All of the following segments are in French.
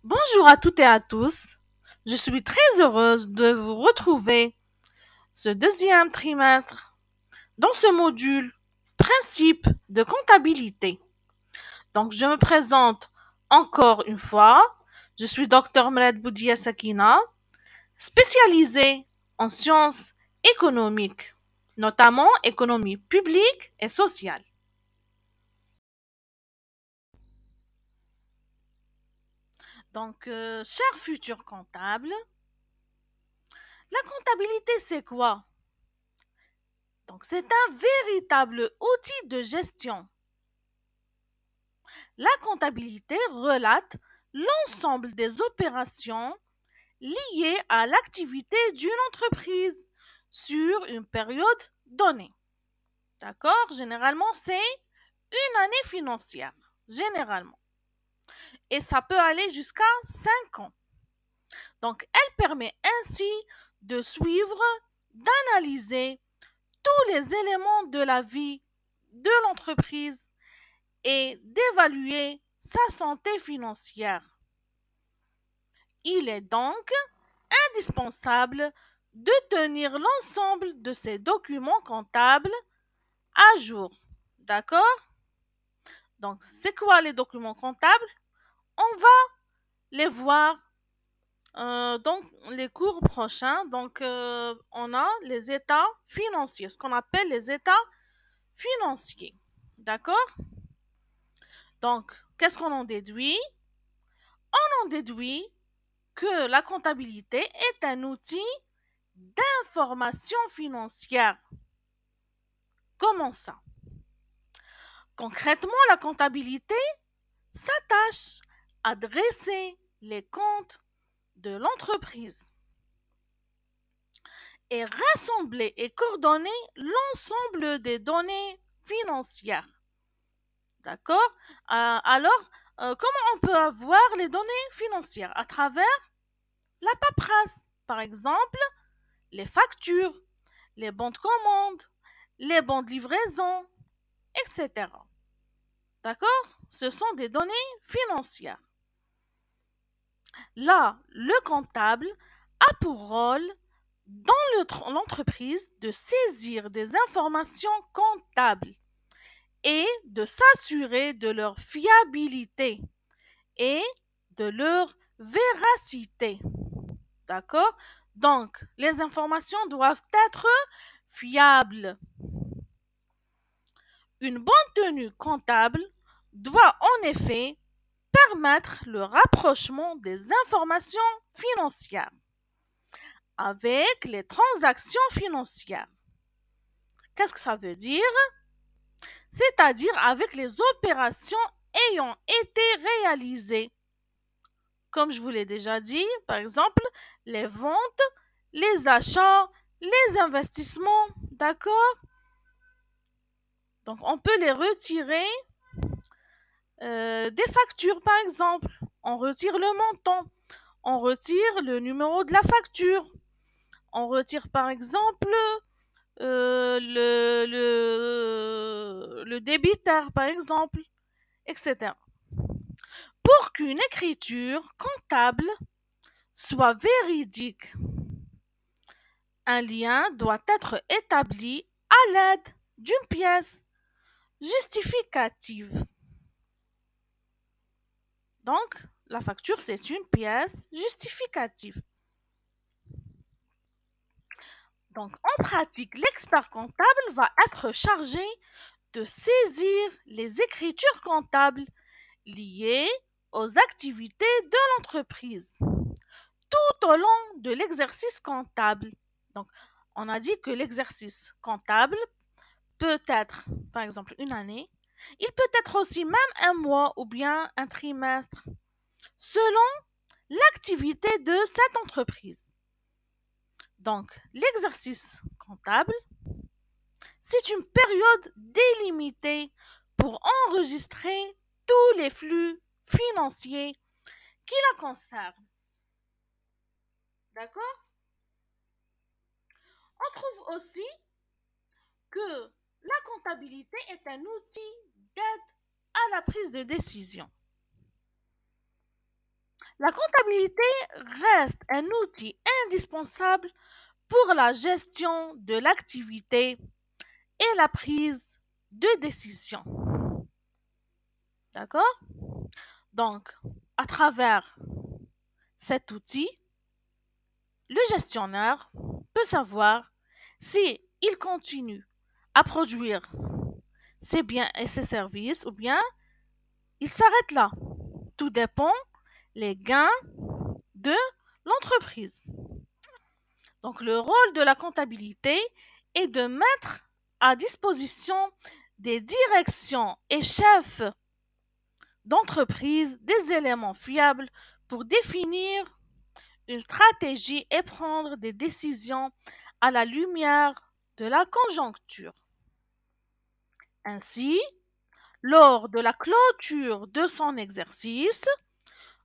Bonjour à toutes et à tous. Je suis très heureuse de vous retrouver ce deuxième trimestre dans ce module principe de comptabilité. Donc, je me présente encore une fois. Je suis Dr Mled Boudia Sakina, spécialisée en sciences économiques, notamment économie publique et sociale. Donc, chers futurs comptables, la comptabilité, c'est quoi? Donc, c'est un véritable outil de gestion. La comptabilité relate l'ensemble des opérations liées à l'activité d'une entreprise sur une période donnée. D'accord? Généralement, c'est une année financière. Généralement. Et ça peut aller jusqu'à 5 ans. Donc, elle permet ainsi de suivre, d'analyser tous les éléments de la vie de l'entreprise et d'évaluer sa santé financière. Il est donc indispensable de tenir l'ensemble de ces documents comptables à jour. D'accord? Donc, c'est quoi les documents comptables? On va les voir dans les cours prochains. Donc, on a les états financiers, ce qu'on appelle les états financiers. D'accord? Donc, qu'est-ce qu'on en déduit? On en déduit que la comptabilité est un outil d'information financière. Comment ça? Concrètement, la comptabilité s'attache à dresser les comptes de l'entreprise et rassembler et coordonner l'ensemble des données financières. D'accord? Comment on peut avoir les données financières? À travers la paperasse, par exemple, les factures, les bons de commande, les bons de livraison, etc. D'accord? Ce sont des données financières. Là, le comptable a pour rôle dans l'entreprise de saisir des informations comptables et de s'assurer de leur fiabilité et de leur véracité. D'accord? Donc, les informations doivent être fiables. Une bonne tenue comptable doit en effet permettre le rapprochement des informations financières avec les transactions financières. Qu'est-ce que ça veut dire? C'est-à-dire avec les opérations ayant été réalisées. Comme je vous l'ai déjà dit, par exemple, les ventes, les achats, les investissements, d'accord? Donc, on peut les retirer des factures, par exemple. On retire le montant, on retire le numéro de la facture, on retire, par exemple, le débiteur, par exemple, etc. Pour qu'une écriture comptable soit véridique, un lien doit être établi à l'aide d'une pièce justificative. Donc, la facture, c'est une pièce justificative. Donc, en pratique, l'expert comptable va être chargé de saisir les écritures comptables liées aux activités de l'entreprise tout au long de l'exercice comptable. Donc, on a dit que l'exercice comptable peut être, par exemple, une année. Il peut être aussi même un mois ou bien un trimestre, selon l'activité de cette entreprise. Donc, l'exercice comptable, c'est une période délimitée pour enregistrer tous les flux financiers qui la concernent. D'accord? On trouve aussi que la comptabilité est un outil d'aide à la prise de décision. La comptabilité reste un outil indispensable pour la gestion de l'activité et la prise de décision. D'accord? Donc, à travers cet outil, le gestionnaire peut savoir si il continue à produire ses biens et ses services ou bien il s'arrête là. Tout dépend les gains de l'entreprise. Donc le rôle de la comptabilité est de mettre à disposition des directions et chefs d'entreprise des éléments fiables pour définir une stratégie et prendre des décisions à la lumière de la conjoncture. Ainsi, lors de la clôture de son exercice,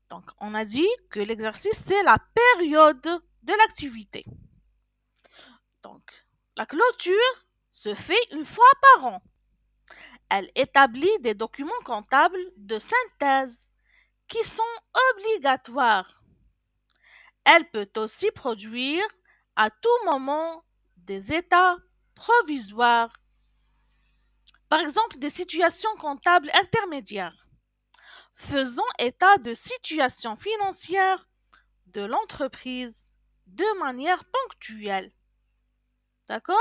donc on a dit que l'exercice c'est la période de l'activité. Donc la clôture se fait une fois par an. Elle établit des documents comptables de synthèse qui sont obligatoires. Elle peut aussi produire à tout moment des états provisoires, par exemple des situations comptables intermédiaires, faisant état de situation financière de l'entreprise de manière ponctuelle. D'accord?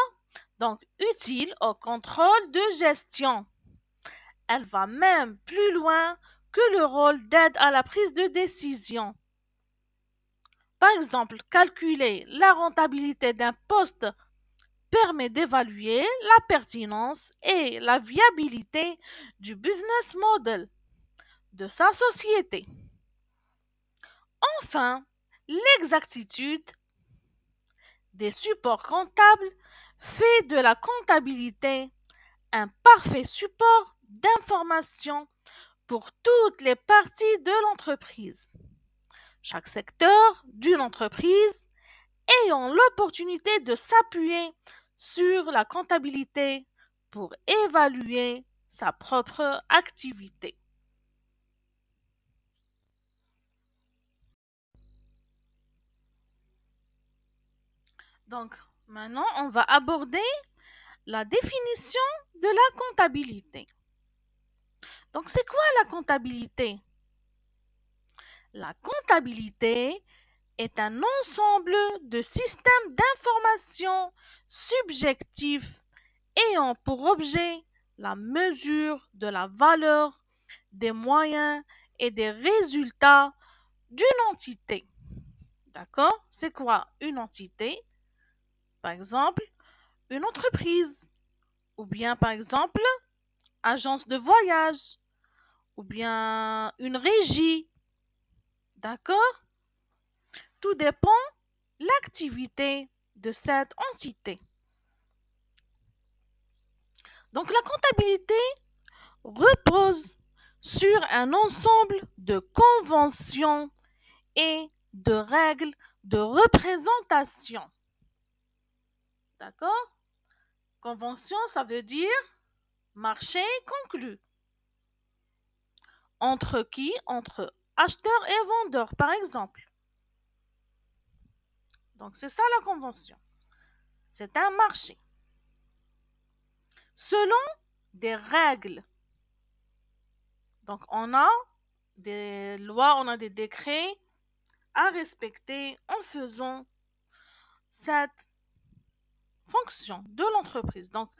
Donc, utile au contrôle de gestion. Elle va même plus loin que le rôle d'aide à la prise de décision. Par exemple, calculer la rentabilité d'un poste permet d'évaluer la pertinence et la viabilité du business model de sa société. Enfin, l'exactitude des supports comptables fait de la comptabilité un parfait support d'information pour toutes les parties de l'entreprise. Chaque secteur d'une entreprise ayant l'opportunité de s'appuyer sur la comptabilité pour évaluer sa propre activité. Donc, maintenant, on va aborder la définition de la comptabilité. Donc, c'est quoi la comptabilité? La comptabilité est un ensemble de systèmes d'information subjectifs ayant pour objet la mesure de la valeur, des moyens et des résultats d'une entité. D'accord? C'est quoi une entité? Par exemple, une entreprise, ou bien par exemple, agence de voyage, ou bien une régie. D'accord? Tout dépend de l'activité de cette entité. Donc la comptabilité repose sur un ensemble de conventions et de règles de représentation. D'accord? Convention, ça veut dire marché conclu. Entre qui? Entre acheteur et vendeur, par exemple. Donc c'est ça la convention. C'est un marché. Selon des règles. Donc on a des lois, on a des décrets à respecter en faisant cette fonction de l'entreprise. Donc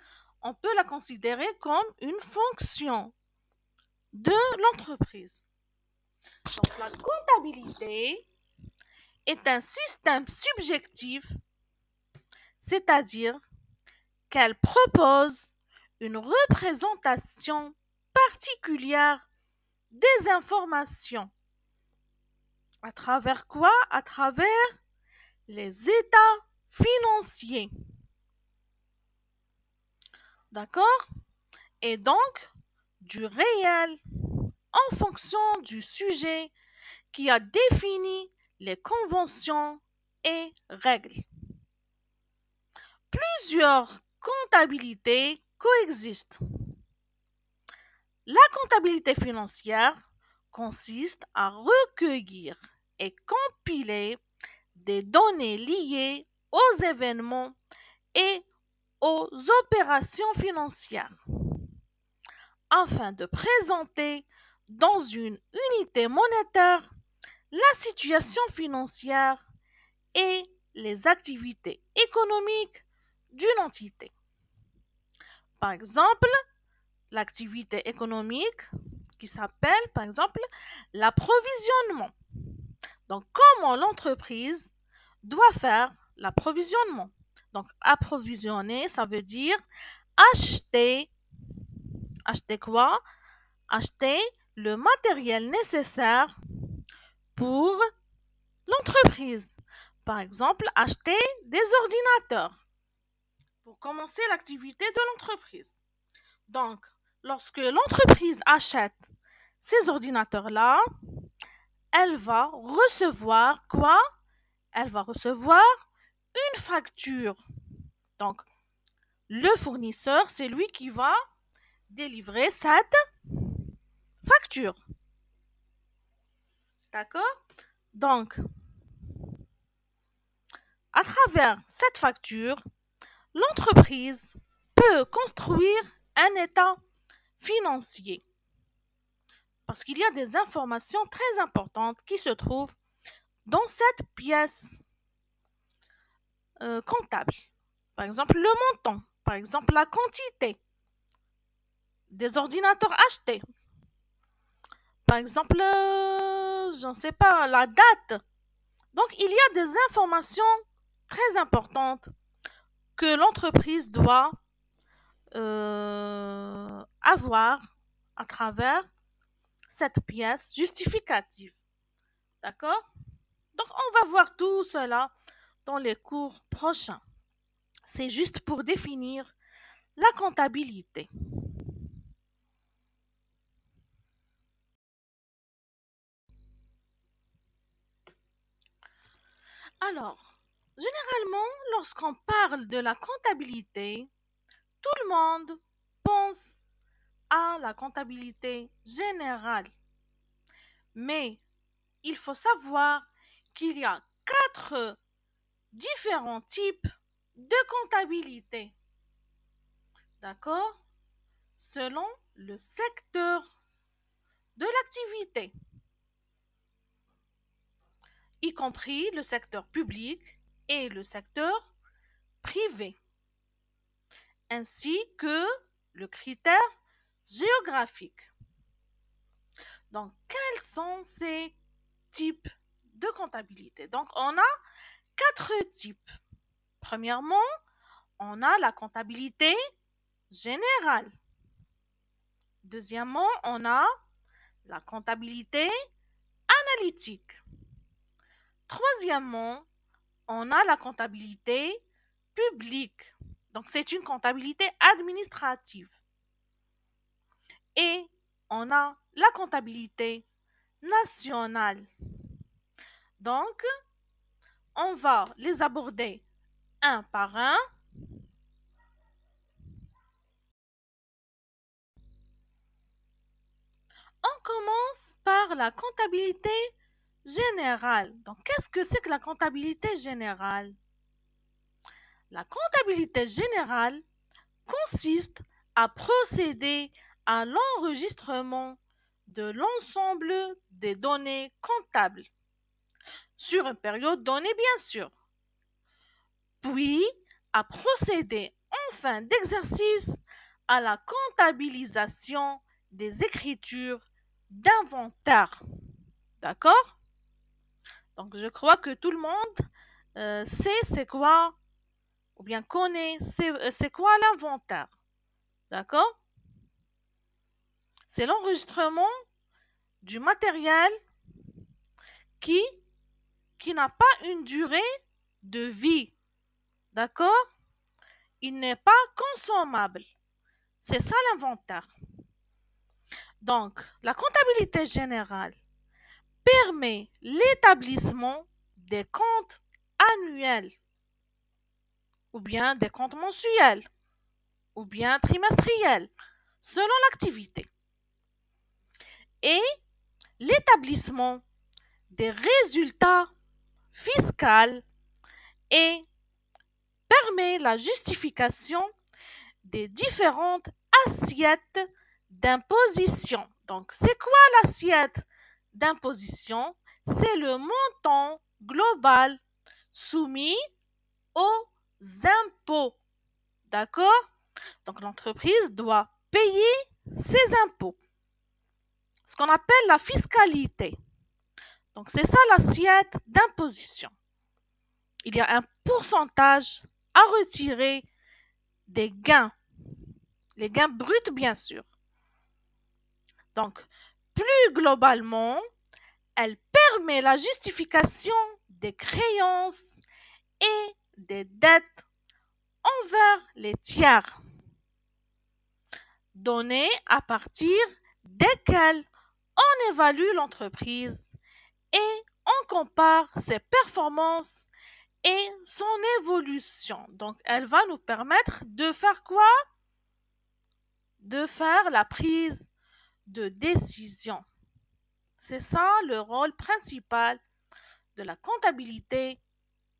on peut la considérer comme une fonction de l'entreprise. Donc la comptabilité est un système subjectif, c'est-à-dire qu'elle propose une représentation particulière des informations. À travers quoi? À travers les états financiers. D'accord? Et donc, du réel en fonction du sujet qui a défini les conventions et règles. Plusieurs comptabilités coexistent. La comptabilité financière consiste à recueillir et compiler des données liées aux événements et aux opérations financières afin de présenter dans une unité monétaire la situation financière et les activités économiques d'une entité. Par exemple, l'activité économique qui s'appelle par exemple l'approvisionnement. Donc, comment l'entreprise doit faire l'approvisionnement? Donc, approvisionner, ça veut dire acheter. Acheter quoi? Acheter le matériel nécessaire pour l'entreprise. Par exemple, acheter des ordinateurs pour commencer l'activité de l'entreprise. Donc, lorsque l'entreprise achète ces ordinateurs-là, elle va recevoir quoi? Elle va recevoir une facture. Donc, le fournisseur, c'est lui qui va délivrer cette facture. D'accord? Donc, à travers cette facture, l'entreprise peut construire un état financier parce qu'il y a des informations très importantes qui se trouvent dans cette pièce comptable. Par exemple, le montant, par exemple, la quantité des ordinateurs achetés, par exemple, je ne sais pas, la date. Donc, il y a des informations très importantes que l'entreprise doit avoir à travers cette pièce justificative. D'accord? Donc, on va voir tout cela dans les cours prochains. C'est juste pour définir la comptabilité. Alors, généralement, lorsqu'on parle de la comptabilité, tout le monde pense à la comptabilité générale. Mais il faut savoir qu'il y a 4 différents types de comptabilité. D'accord? Selon le secteur de l'activité, y compris le secteur public et le secteur privé, ainsi que le critère géographique. Donc, quels sont ces types de comptabilité? Donc, on a 4 types. Premièrement, on a la comptabilité générale. Deuxièmement, on a la comptabilité analytique. Troisièmement, on a la comptabilité publique. Donc, c'est une comptabilité administrative. Et on a la comptabilité nationale. Donc, on va les aborder un par un. On commence par la comptabilité générale. Donc, qu'est-ce que c'est que la comptabilité générale? La comptabilité générale consiste à procéder à l'enregistrement de l'ensemble des données comptables sur une période donnée, bien sûr, puis à procéder en fin d'exercice à la comptabilisation des écritures d'inventaire. D'accord? Donc, je crois que tout le monde sait c'est quoi, ou bien connaît c'est quoi l'inventaire. D'accord? C'est l'enregistrement du matériel qui, qui n'a pas une durée de vie. D'accord? Il n'est pas consommable. C'est ça l'inventaire. Donc, la comptabilité générale permet l'établissement des comptes annuels ou bien des comptes mensuels ou bien trimestriels selon l'activité et l'établissement des résultats fiscaux et permet la justification des différentes assiettes d'imposition. Donc, c'est quoi l'assiette d'imposition? C'est le montant global soumis aux impôts. D'accord? Donc, l'entreprise doit payer ses impôts. Ce qu'on appelle la fiscalité. Donc, c'est ça l'assiette d'imposition. Il y a un pourcentage à retirer des gains. Les gains bruts, bien sûr. Donc, plus globalement, elle permet la justification des créances et des dettes envers les tiers, données à partir desquelles on évalue l'entreprise et on compare ses performances et son évolution. Donc, elle va nous permettre de faire quoi? De faire la prise de décision. C'est ça le rôle principal de la comptabilité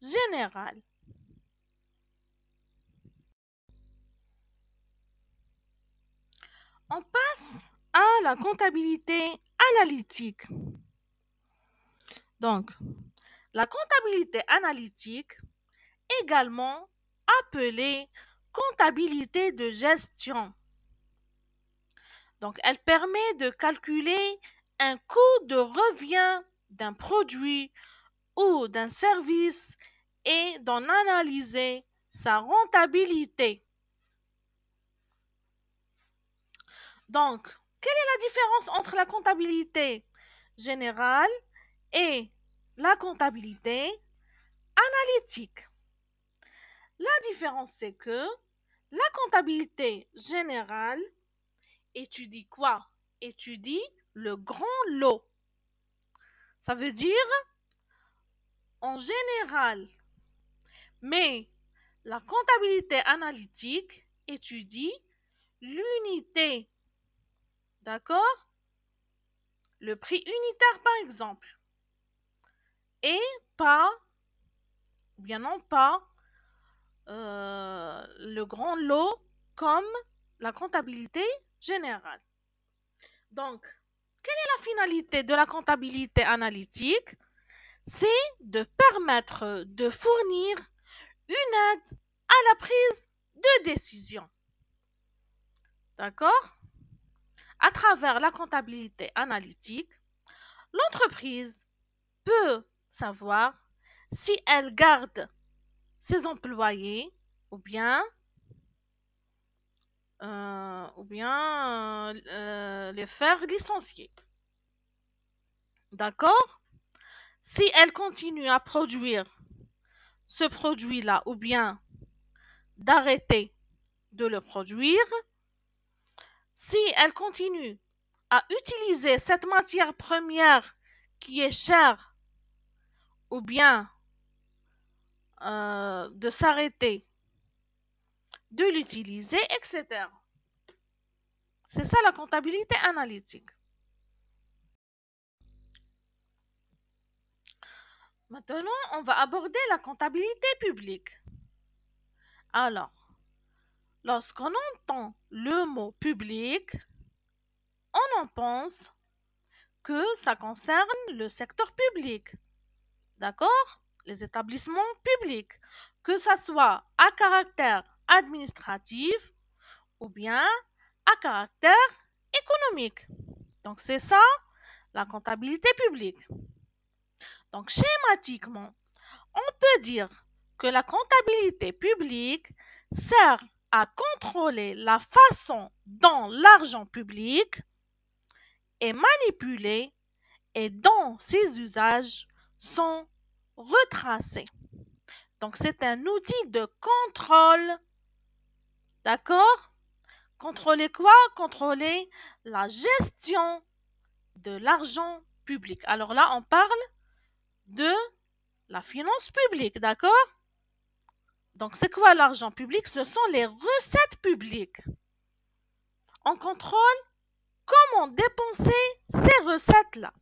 générale. On passe à la comptabilité analytique. Donc, la comptabilité analytique, également appelée comptabilité de gestion. Donc, elle permet de calculer un coût de revient d'un produit ou d'un service et d'en analyser sa rentabilité. Donc, quelle est la différence entre la comptabilité générale et la comptabilité analytique? La différence, c'est que la comptabilité générale étudie quoi? Étudie le grand lot. Ça veut dire en général. Mais la comptabilité analytique étudie l'unité. D'accord? Le prix unitaire, par exemple. Et pas, bien non pas, le grand lot comme la comptabilité générale. Donc, quelle est la finalité de la comptabilité analytique? C'est de permettre de fournir une aide à la prise de décision. D'accord? À travers la comptabilité analytique, l'entreprise peut savoir si elle garde ses employés ou bien les faire licencier. D'accord? Si elle continue à produire ce produit-là ou bien d'arrêter de le produire, si elle continue à utiliser cette matière première qui est chère ou bien de s'arrêter de l'utiliser, etc. C'est ça la comptabilité analytique. Maintenant, on va aborder la comptabilité publique. Alors, lorsqu'on entend le mot public, on en pense que ça concerne le secteur public. D'accord? Les établissements publics, que ça soit à caractère administratif ou bien à caractère économique. Donc, c'est ça la comptabilité publique. Donc, schématiquement, on peut dire que la comptabilité publique sert à contrôler la façon dont l'argent public est manipulé et dont ses usages sont retracés. Donc, c'est un outil de contrôle. D'accord? Contrôler quoi? Contrôler la gestion de l'argent public. Alors là, on parle de la finance publique, d'accord? Donc, c'est quoi l'argent public? Ce sont les recettes publiques. On contrôle comment dépenser ces recettes-là.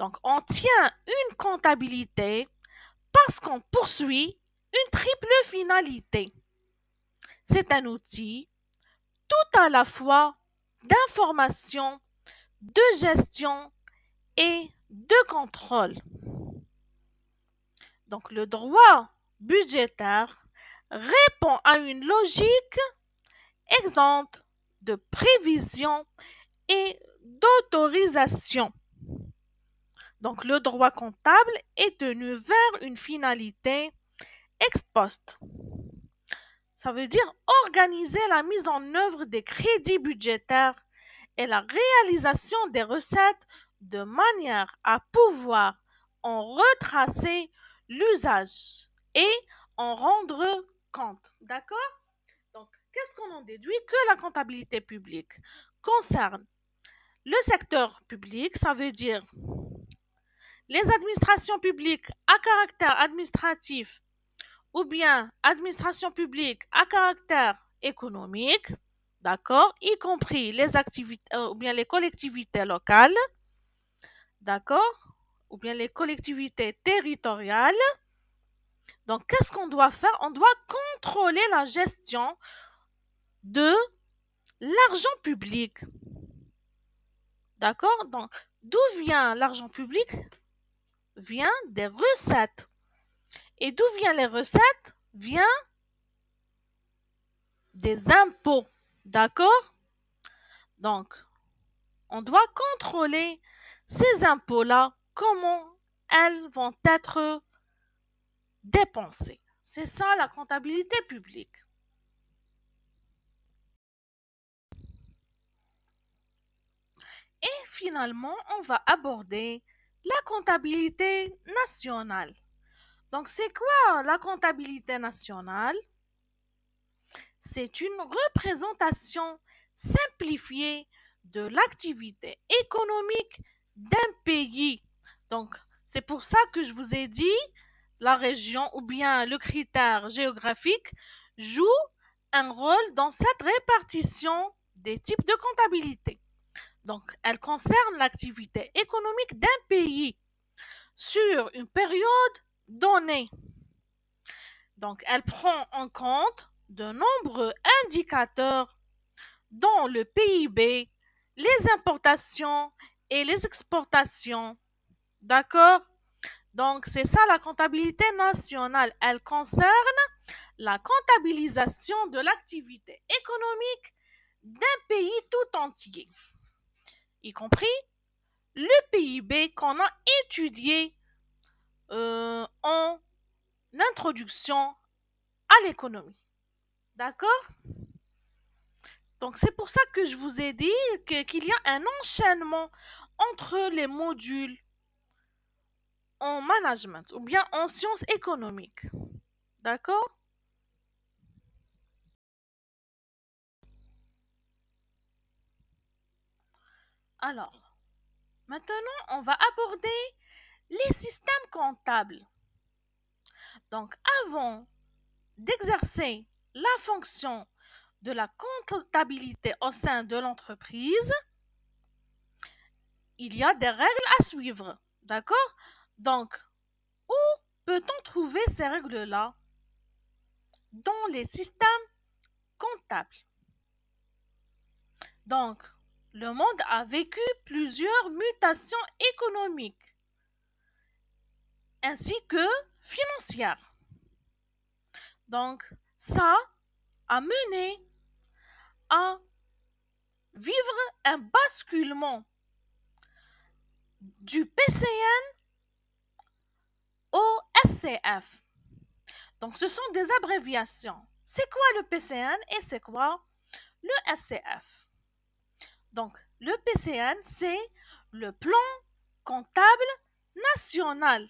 Donc, on tient une comptabilité parce qu'on poursuit une triple finalité. C'est un outil tout à la fois d'information, de gestion et de contrôle. Donc, le droit budgétaire répond à une logique exempte de prévision et d'autorisation. Donc, le droit comptable est tenu vers une finalité ex post. Ça veut dire organiser la mise en œuvre des crédits budgétaires et la réalisation des recettes de manière à pouvoir en retracer l'usage et en rendre compte. D'accord? Donc, qu'est-ce qu'on en déduit? Que la comptabilité publique concerne le secteur public, ça veut dire les administrations publiques à caractère administratif ou bien administration publique à caractère économique, d'accord, y compris les activités ou bien les collectivités locales, d'accord, ou bien les collectivités territoriales. Donc, qu'est-ce qu'on doit faire? On doit contrôler la gestion de l'argent public. D'accord? Donc, d'où vient l'argent public? Vient des recettes. Et d'où viennent les recettes? Vient des impôts. D'accord? Donc, on doit contrôler ces impôts-là, comment elles vont être dépensées. C'est ça la comptabilité publique. Et finalement, on va aborder la comptabilité nationale. Donc, c'est quoi la comptabilité nationale? C'est une représentation simplifiée de l'activité économique d'un pays. Donc, c'est pour ça que je vous ai dit, la région ou bien le critère géographique joue un rôle dans cette répartition des types de comptabilité. Donc, elle concerne l'activité économique d'un pays sur une période donnée. Donc, elle prend en compte de nombreux indicateurs dont le PIB, les importations et les exportations. D'accord? Donc, c'est ça la comptabilité nationale. Elle concerne la comptabilisation de l'activité économique d'un pays tout entier, y compris le PIB qu'on a étudié en introduction à l'économie. D'accord? Donc, c'est pour ça que je vous ai dit qu'il y a un enchaînement entre les modules en management ou bien en sciences économiques. D'accord? Alors, maintenant, on va aborder les systèmes comptables. Donc, avant d'exercer la fonction de la comptabilité au sein de l'entreprise, il y a des règles à suivre. D'accord? Donc, où peut-on trouver ces règles-là? Dans les systèmes comptables. Donc, le monde a vécu plusieurs mutations économiques ainsi que financières. Donc, ça a mené à vivre un basculement du PCN au SCF. Donc, ce sont des abréviations. C'est quoi le PCN et c'est quoi le SCF? Donc, le PCN, c'est le plan comptable national.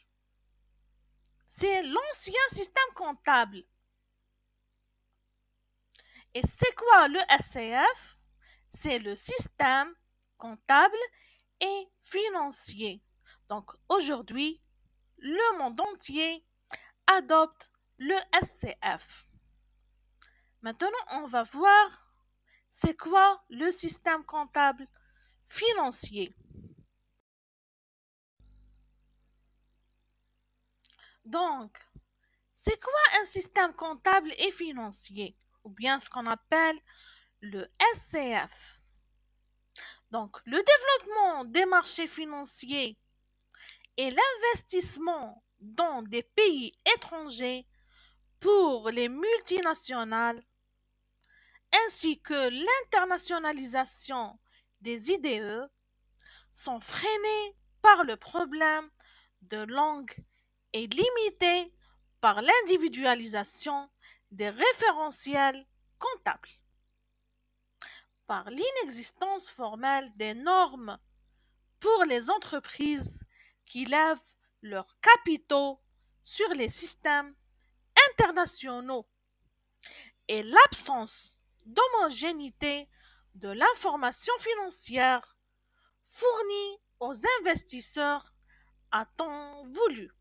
C'est l'ancien système comptable. Et c'est quoi le SCF? C'est le système comptable et financier. Donc aujourd'hui, le monde entier adopte le SCF. Maintenant, on va voir c'est quoi le système comptable financier. Donc, c'est quoi un système comptable et financier, ou bien ce qu'on appelle le SCF? Donc, le développement des marchés financiers et l'investissement dans des pays étrangers pour les multinationales, ainsi que l'internationalisation des IDE, sont freinés par le problème de langue et limités par l'individualisation des référentiels comptables, par l'inexistence formelle des normes pour les entreprises qui lèvent leurs capitaux sur les systèmes internationaux et l'absence d'homogénéité de l'information financière fournie aux investisseurs à temps voulu.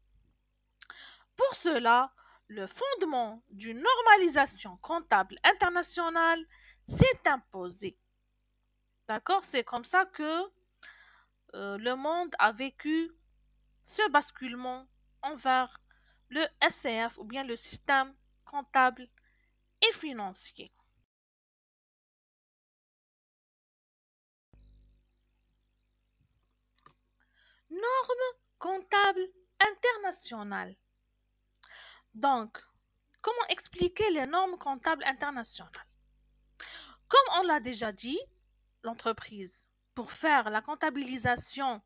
Pour cela, le fondement d'une normalisation comptable internationale s'est imposé. D'accord? C'est comme ça que le monde a vécu ce basculement envers le SCF ou bien le système comptable et financier. Normes comptables internationales. Donc, comment expliquer les normes comptables internationales? Comme on l'a déjà dit, l'entreprise, pour faire la comptabilisation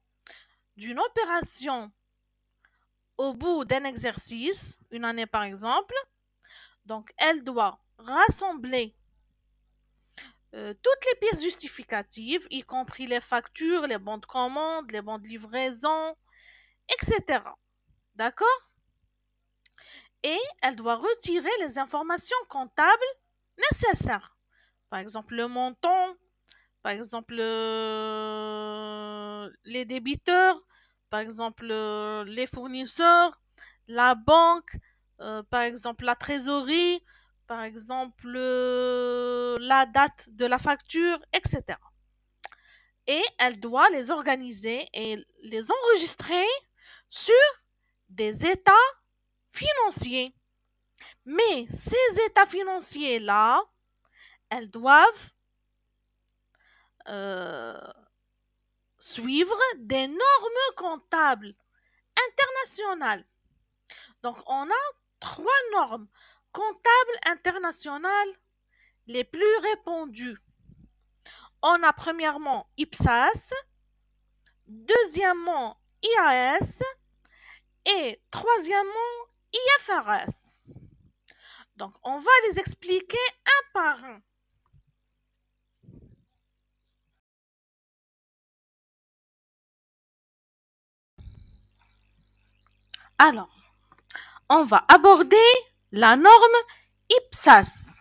d'une opération au bout d'un exercice, une année par exemple, donc elle doit rassembler toutes les pièces justificatives, y compris les factures, les bons de commande, les bons de livraison, etc. D'accord? Et elle doit retirer les informations comptables nécessaires. Par exemple, le montant, par exemple, les débiteurs, par exemple, les fournisseurs, la banque, par exemple, la trésorerie, par exemple, la date de la facture, etc. Et elle doit les organiser et les enregistrer sur des états financiers. Mais ces états financiers-là, elles doivent euh, suivre des normes comptables internationales. Donc, on a 3 normes comptables internationales les plus répandues. On a premièrement IPSAS, deuxièmement IAS et troisièmement IFRS. Donc, on va les expliquer un par un. Alors, on va aborder la norme IPSAS.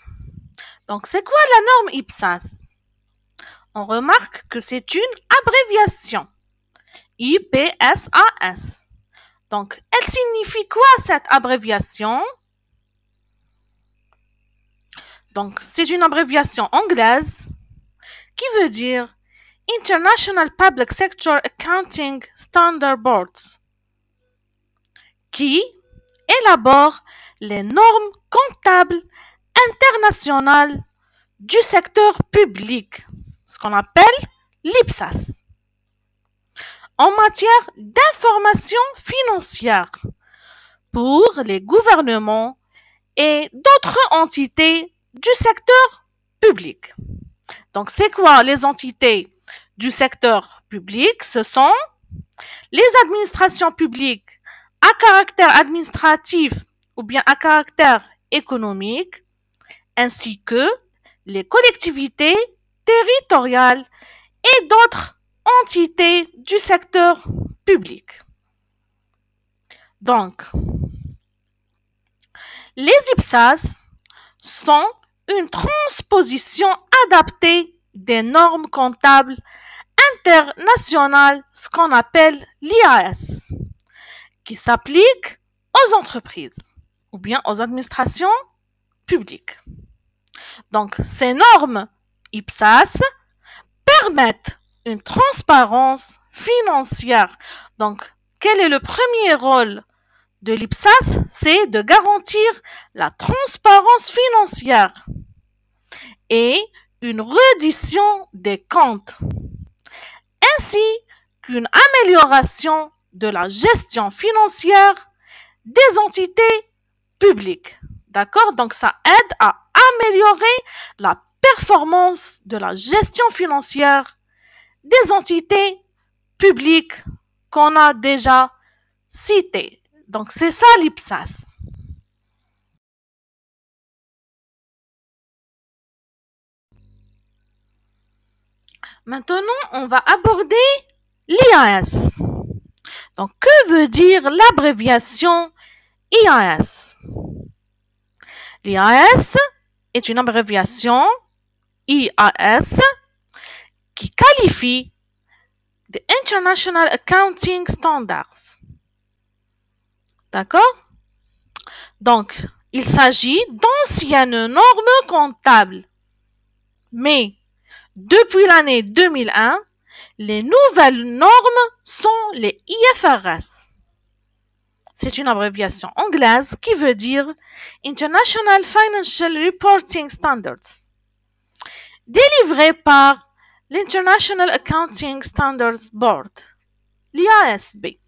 Donc, c'est quoi la norme IPSAS? On remarque que c'est une abréviation. IPSAS. Donc, elle signifie quoi cette abréviation? Donc, c'est une abréviation anglaise qui veut dire International Public Sector Accounting Standard Boards, qui élabore les normes comptables internationales du secteur public, ce qu'on appelle l'IPSAS, en matière d'information financière pour les gouvernements et d'autres entités du secteur public. Donc, c'est quoi les entités du secteur public? Ce sont les administrations publiques à caractère administratif ou bien à caractère économique, ainsi que les collectivités territoriales et d'autres entités du secteur public. Donc, les IPSAS sont une transposition adaptée des normes comptables internationales, ce qu'on appelle l'IAS, qui s'applique aux entreprises ou bien aux administrations publiques. Donc, ces normes IPSAS permettent une transparence financière. Donc, quel est le premier rôle de l'IPSAS, c'est de garantir la transparence financière et une reddition des comptes, ainsi qu'une amélioration de la gestion financière des entités publiques. D'accord? Donc, ça aide à améliorer la performance de la gestion financière des entités publiques qu'on a déjà citées. Donc, c'est ça l'IPSAS. Maintenant, on va aborder l'IAS. Donc, que veut dire l'abréviation IAS? L'IAS est une abréviation IAS qui qualifie the International Accounting Standards. D'accord? Donc, il s'agit d'anciennes normes comptables. Mais, depuis l'année 2001, les nouvelles normes sont les IFRS. C'est une abréviation anglaise qui veut dire International Financial Reporting Standards, délivrée par l'International Accounting Standards Board, l'IASB.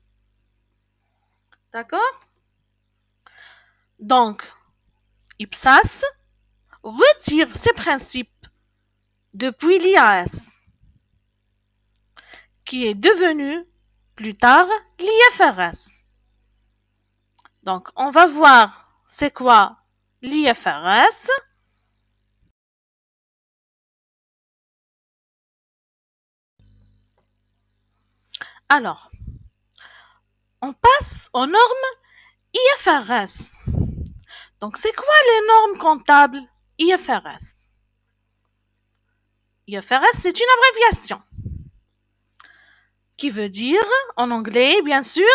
D'accord? Donc, IPSAS retire ces principes depuis l'IAS, qui est devenu plus tard l'IFRS. Donc, on va voir c'est quoi l'IFRS. Alors, on passe aux normes IFRS. Donc, c'est quoi les normes comptables IFRS? IFRS, c'est une abréviation qui veut dire, en anglais, bien sûr,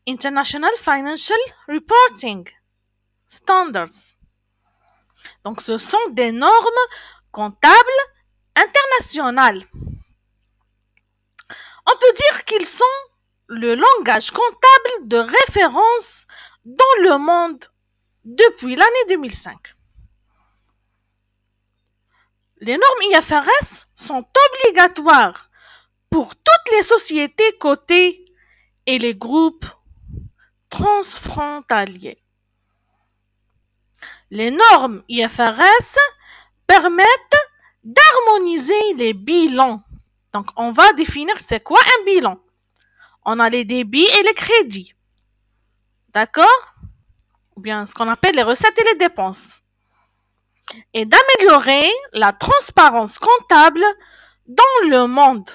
International Financial Reporting Standards. Donc, ce sont des normes comptables internationales. On peut dire qu'ils sont le langage comptable de référence dans le monde depuis l'année 2005. Les normes IFRS sont obligatoires pour toutes les sociétés cotées et les groupes transfrontaliers. Les normes IFRS permettent d'harmoniser les bilans. Donc, on va définir c'est quoi un bilan. On a les débits et les crédits. D'accord? Ou bien ce qu'on appelle les recettes et les dépenses. Et d'améliorer la transparence comptable dans le monde.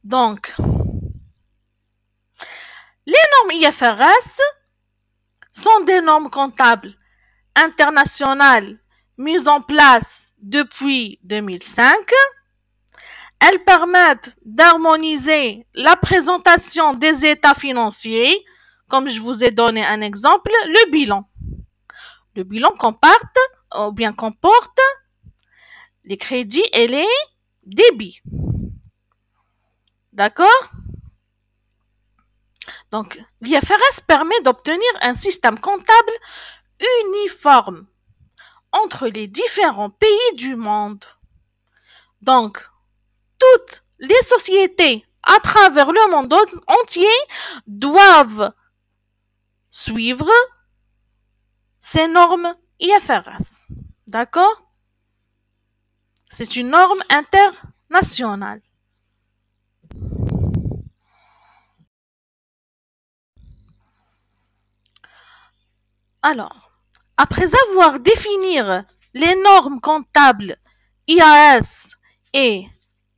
Donc, les normes IFRS sont des normes comptables internationales mises en place depuis 2005. Elles permettent d'harmoniser la présentation des états financiers, comme je vous ai donné un exemple, le bilan. Le bilan comporte les crédits et les débits. D'accord? Donc, l'IFRS permet d'obtenir un système comptable uniforme entre les différents pays du monde. Donc, toutes les sociétés à travers le monde entier doivent suivre ces normes IFRS. D'accord? C'est une norme internationale. Alors, après avoir défini les normes comptables IAS et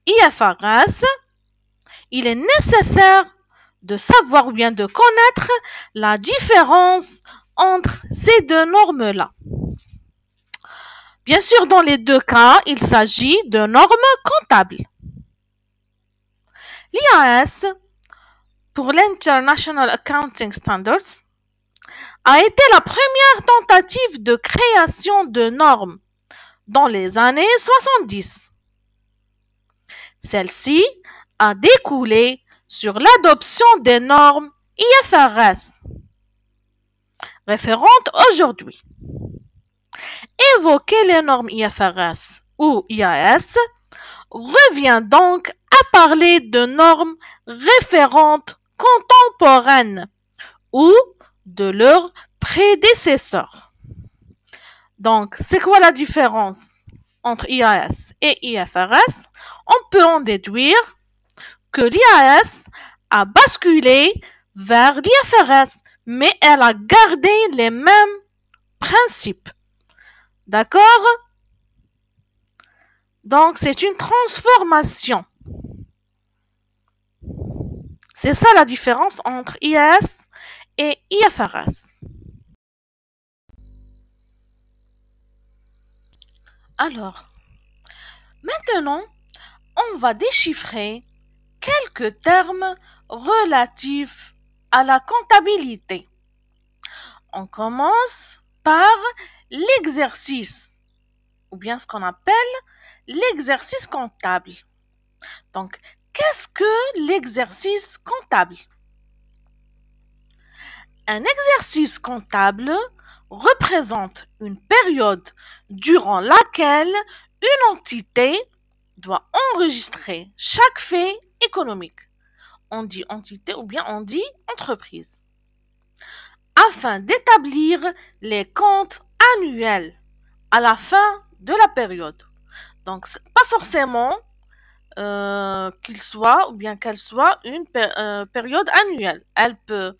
IFRS, il est nécessaire de savoir ou bien de connaître la différence entre ces deux normes-là. Bien sûr, dans les deux cas, il s'agit de normes comptables. L'IAS, pour l'International Accounting Standards, a été la première tentative de création de normes dans les années 70. Celle-ci a découlé sur l'adoption des normes IFRS, référente aujourd'hui. Évoquer les normes IFRS ou IAS revient donc à parler de normes référentes contemporaines ou de leurs prédécesseurs. Donc, c'est quoi la différence entre IAS et IFRS? On peut en déduire que l'IAS a basculé vers l'IFRS, mais elle a gardé les mêmes principes. D'accord? Donc, c'est une transformation. C'est ça la différence entre IAS et IFRS. Alors, maintenant, on va déchiffrer quelques termes relatifs à la comptabilité. On commence par l'exercice, ou bien ce qu'on appelle l'exercice comptable. Donc, qu'est-ce que l'exercice comptable? Un exercice comptable représente une période durant laquelle une entité doit enregistrer chaque fait économique. On dit entité ou bien on dit entreprise. Afin d'établir les comptes annuels à la fin de la période. Donc, pas forcément qu'il soit ou bien qu'elle soit une période annuelle. Elle peut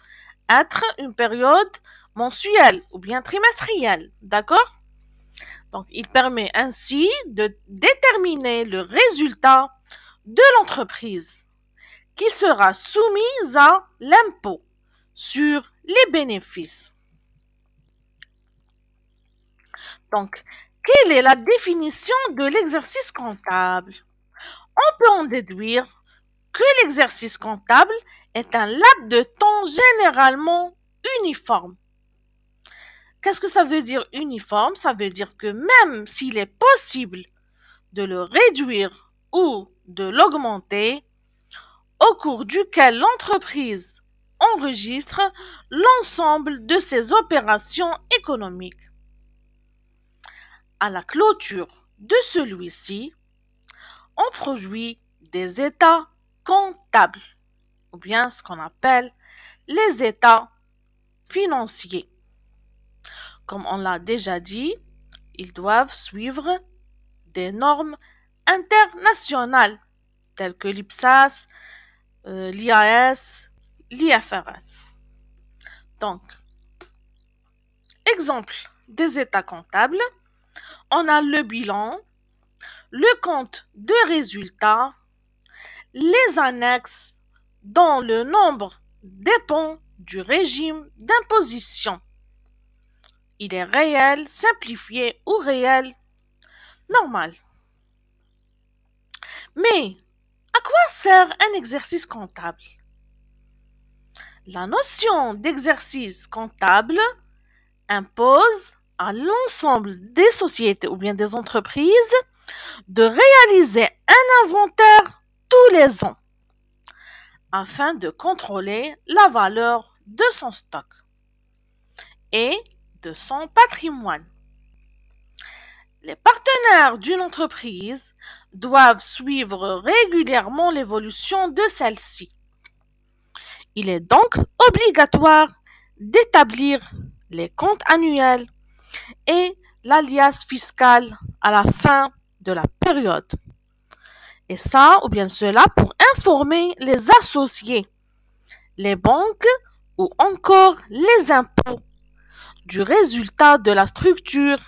être une période mensuelle ou bien trimestrielle. D'accord? Donc, il permet ainsi de déterminer le résultat de l'entreprise qui sera soumise à l'impôt sur les bénéfices. Donc, quelle est la définition de l'exercice comptable? On peut en déduire que l'exercice comptable est un laps de temps généralement uniforme. Qu'est-ce que ça veut dire uniforme? Ça veut dire que même s'il est possible de le réduire ou de l'augmenter, au cours duquel l'entreprise enregistre l'ensemble de ses opérations économiques. À la clôture de celui-ci, on produit des états comptables, ou bien ce qu'on appelle les états financiers. Comme on l'a déjà dit, ils doivent suivre des normes internationales telles que l'IPSAS, l'IAS, l'IFRS. Donc, exemple des états comptables, on a le bilan, le compte de résultats, les annexes dont le nombre dépend du régime d'imposition. Il est réel, simplifié ou réel, normal. Mais à quoi sert un exercice comptable? La notion d'exercice comptable impose à l'ensemble des sociétés ou bien des entreprises de réaliser un inventaire tous les ans afin de contrôler la valeur de son stock et de son patrimoine. Les partenaires d'une entreprise doivent suivre régulièrement l'évolution de celle-ci. Il est donc obligatoire d'établir les comptes annuels et l'alias fiscal à la fin de la période. Et ça, ou bien cela, pour informer les associés, les banques ou encore les impôts du résultat de la structure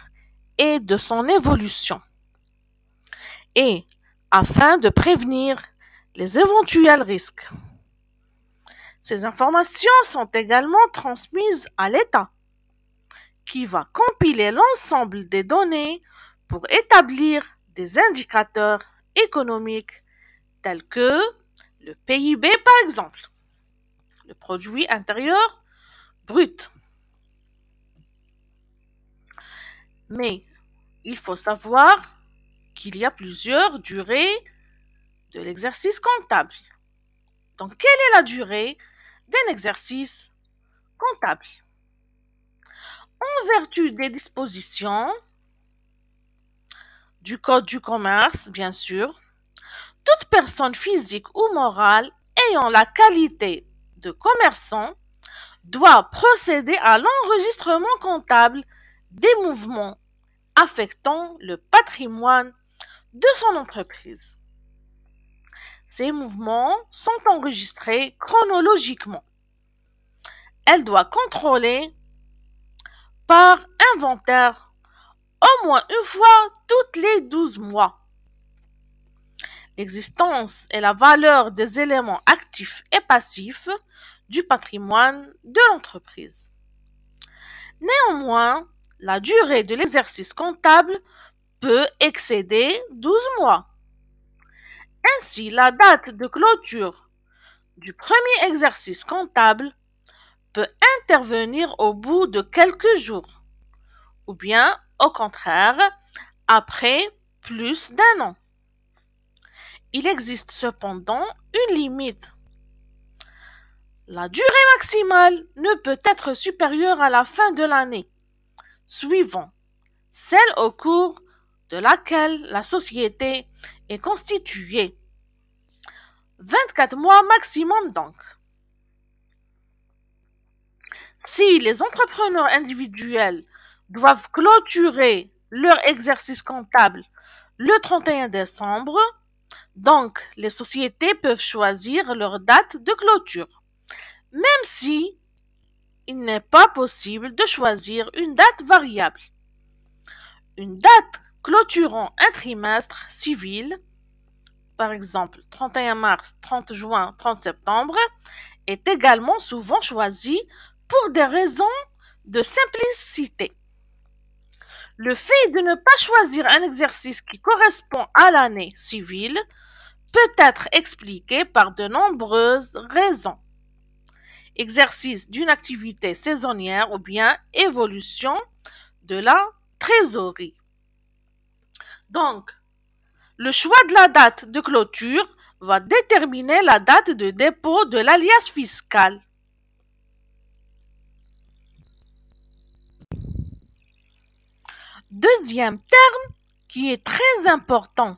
et de son évolution. Et afin de prévenir les éventuels risques. Ces informations sont également transmises à l'État, qui va compiler l'ensemble des données pour établir des indicateurs économiques tels que le PIB par exemple, le produit intérieur brut. Mais il faut savoir qu'il y a plusieurs durées de l'exercice comptable. Donc, quelle est la durée? d'un exercice comptable. En vertu des dispositions du Code du commerce, bien sûr, toute personne physique ou morale ayant la qualité de commerçant doit procéder à l'enregistrement comptable des mouvements affectant le patrimoine de son entreprise. Ces mouvements sont enregistrés chronologiquement. Elle doit contrôler par inventaire au moins une fois toutes les 12 mois l'existence et la valeur des éléments actifs et passifs du patrimoine de l'entreprise. Néanmoins, la durée de l'exercice comptable peut excéder 12 mois. Ainsi, la date de clôture du premier exercice comptable peut intervenir au bout de quelques jours, ou bien, au contraire, après plus d'un an. Il existe cependant une limite. La durée maximale ne peut être supérieure à la fin de l'année suivant, celle au cours de laquelle la société est constituée. 24 mois maximum donc. Si les entrepreneurs individuels doivent clôturer leur exercice comptable le 31 décembre, donc les sociétés peuvent choisir leur date de clôture, même si il n'est pas possible de choisir une date variable. Une date clôturant un trimestre civil, par exemple 31 mars, 30 juin, 30 septembre, est également souvent choisie pour des raisons de simplicité. Le fait de ne pas choisir un exercice qui correspond à l'année civile peut être expliqué par de nombreuses raisons. Exercice d'une activité saisonnière ou bien évolution de la trésorerie. Donc, le choix de la date de clôture va déterminer la date de dépôt de l'alias fiscal. Deuxième terme qui est très important,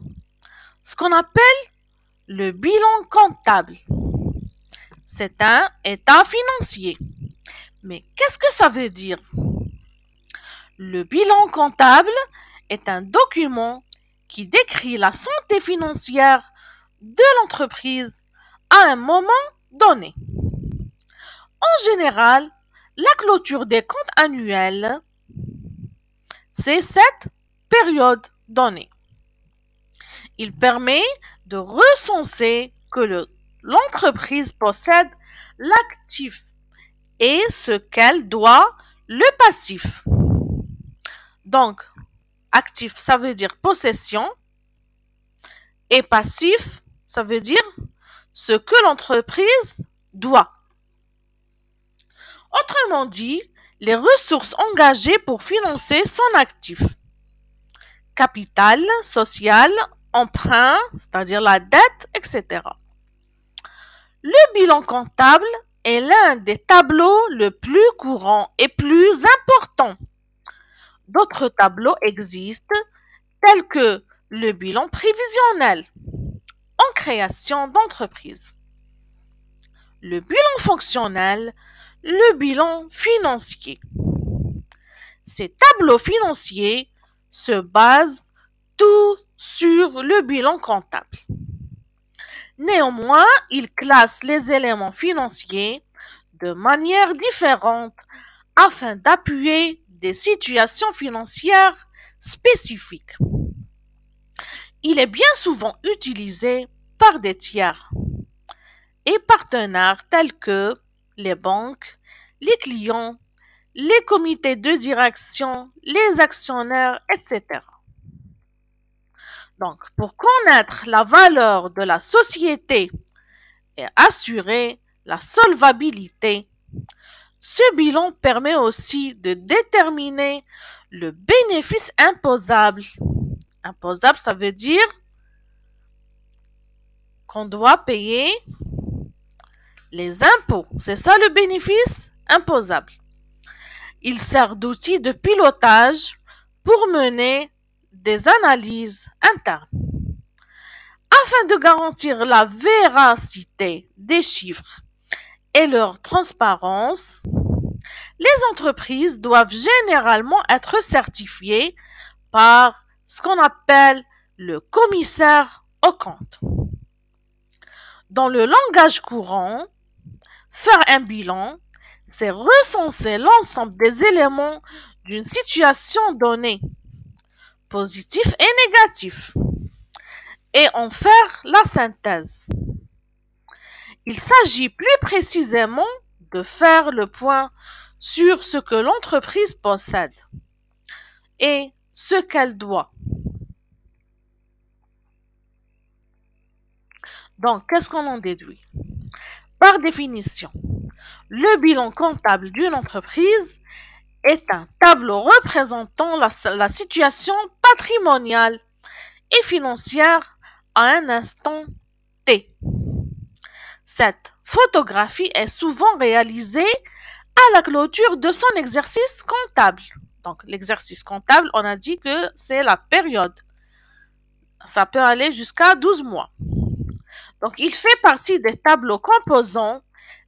ce qu'on appelle le bilan comptable. C'est un état financier. Mais qu'est-ce que ça veut dire? Le bilan comptable est un document qui décrit la santé financière de l'entreprise à un moment donné. En général, la clôture des comptes annuels, c'est cette période donnée. Il permet de recenser que l'entreprise possède l'actif et ce qu'elle doit, le passif. Donc, actif, ça veut dire possession, et passif, ça veut dire ce que l'entreprise doit. Autrement dit, les ressources engagées pour financer son actif. Capital, social, emprunt, c'est-à-dire la dette, etc. Le bilan comptable est l'un des tableaux le plus courant et plus important. D'autres tableaux existent, tels que le bilan prévisionnel en création d'entreprise, le bilan fonctionnel, le bilan financier. Ces tableaux financiers se basent tout sur le bilan comptable. Néanmoins, ils classent les éléments financiers de manière différente afin d'appuyer des situations financières spécifiques. Il est bien souvent utilisé par des tiers et partenaires tels que les banques, les clients, les comités de direction, les actionnaires, etc. Donc, pour connaître la valeur de la société et assurer la solvabilité, ce bilan permet aussi de déterminer le bénéfice imposable. Imposable, ça veut dire qu'on doit payer Les impôts, c'est ça le bénéfice imposable. Il sert d'outil de pilotage pour mener des analyses internes. Afin de garantir la véracité des chiffres et leur transparence, les entreprises doivent généralement être certifiées par ce qu'on appelle le commissaire aux comptes. Dans le langage courant, faire un bilan, c'est recenser l'ensemble des éléments d'une situation donnée, positifs et négatifs, et en faire la synthèse. Il s'agit plus précisément de faire le point sur ce que l'entreprise possède et ce qu'elle doit. Donc, qu'est-ce qu'on en déduit? Par définition, le bilan comptable d'une entreprise est un tableau représentant la situation patrimoniale et financière à un instant T. Cette photographie est souvent réalisée à la clôture de son exercice comptable. Donc, l'exercice comptable, on a dit que c'est la période. Ça peut aller jusqu'à 12 mois. Donc, il fait partie des tableaux composant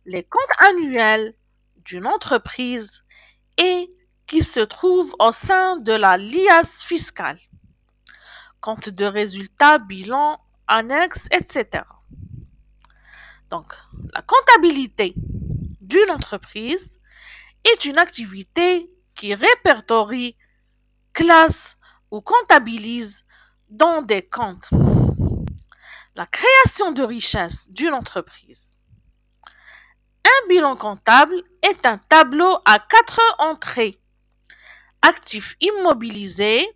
les comptes annuels d'une entreprise et qui se trouvent au sein de la liasse fiscale. Compte de résultats, bilan, annexes, etc. Donc, la comptabilité d'une entreprise est une activité qui répertorie, classe ou comptabilise dans des comptes la création de richesse d'une entreprise. Un bilan comptable est un tableau à 4 entrées: actifs immobilisés,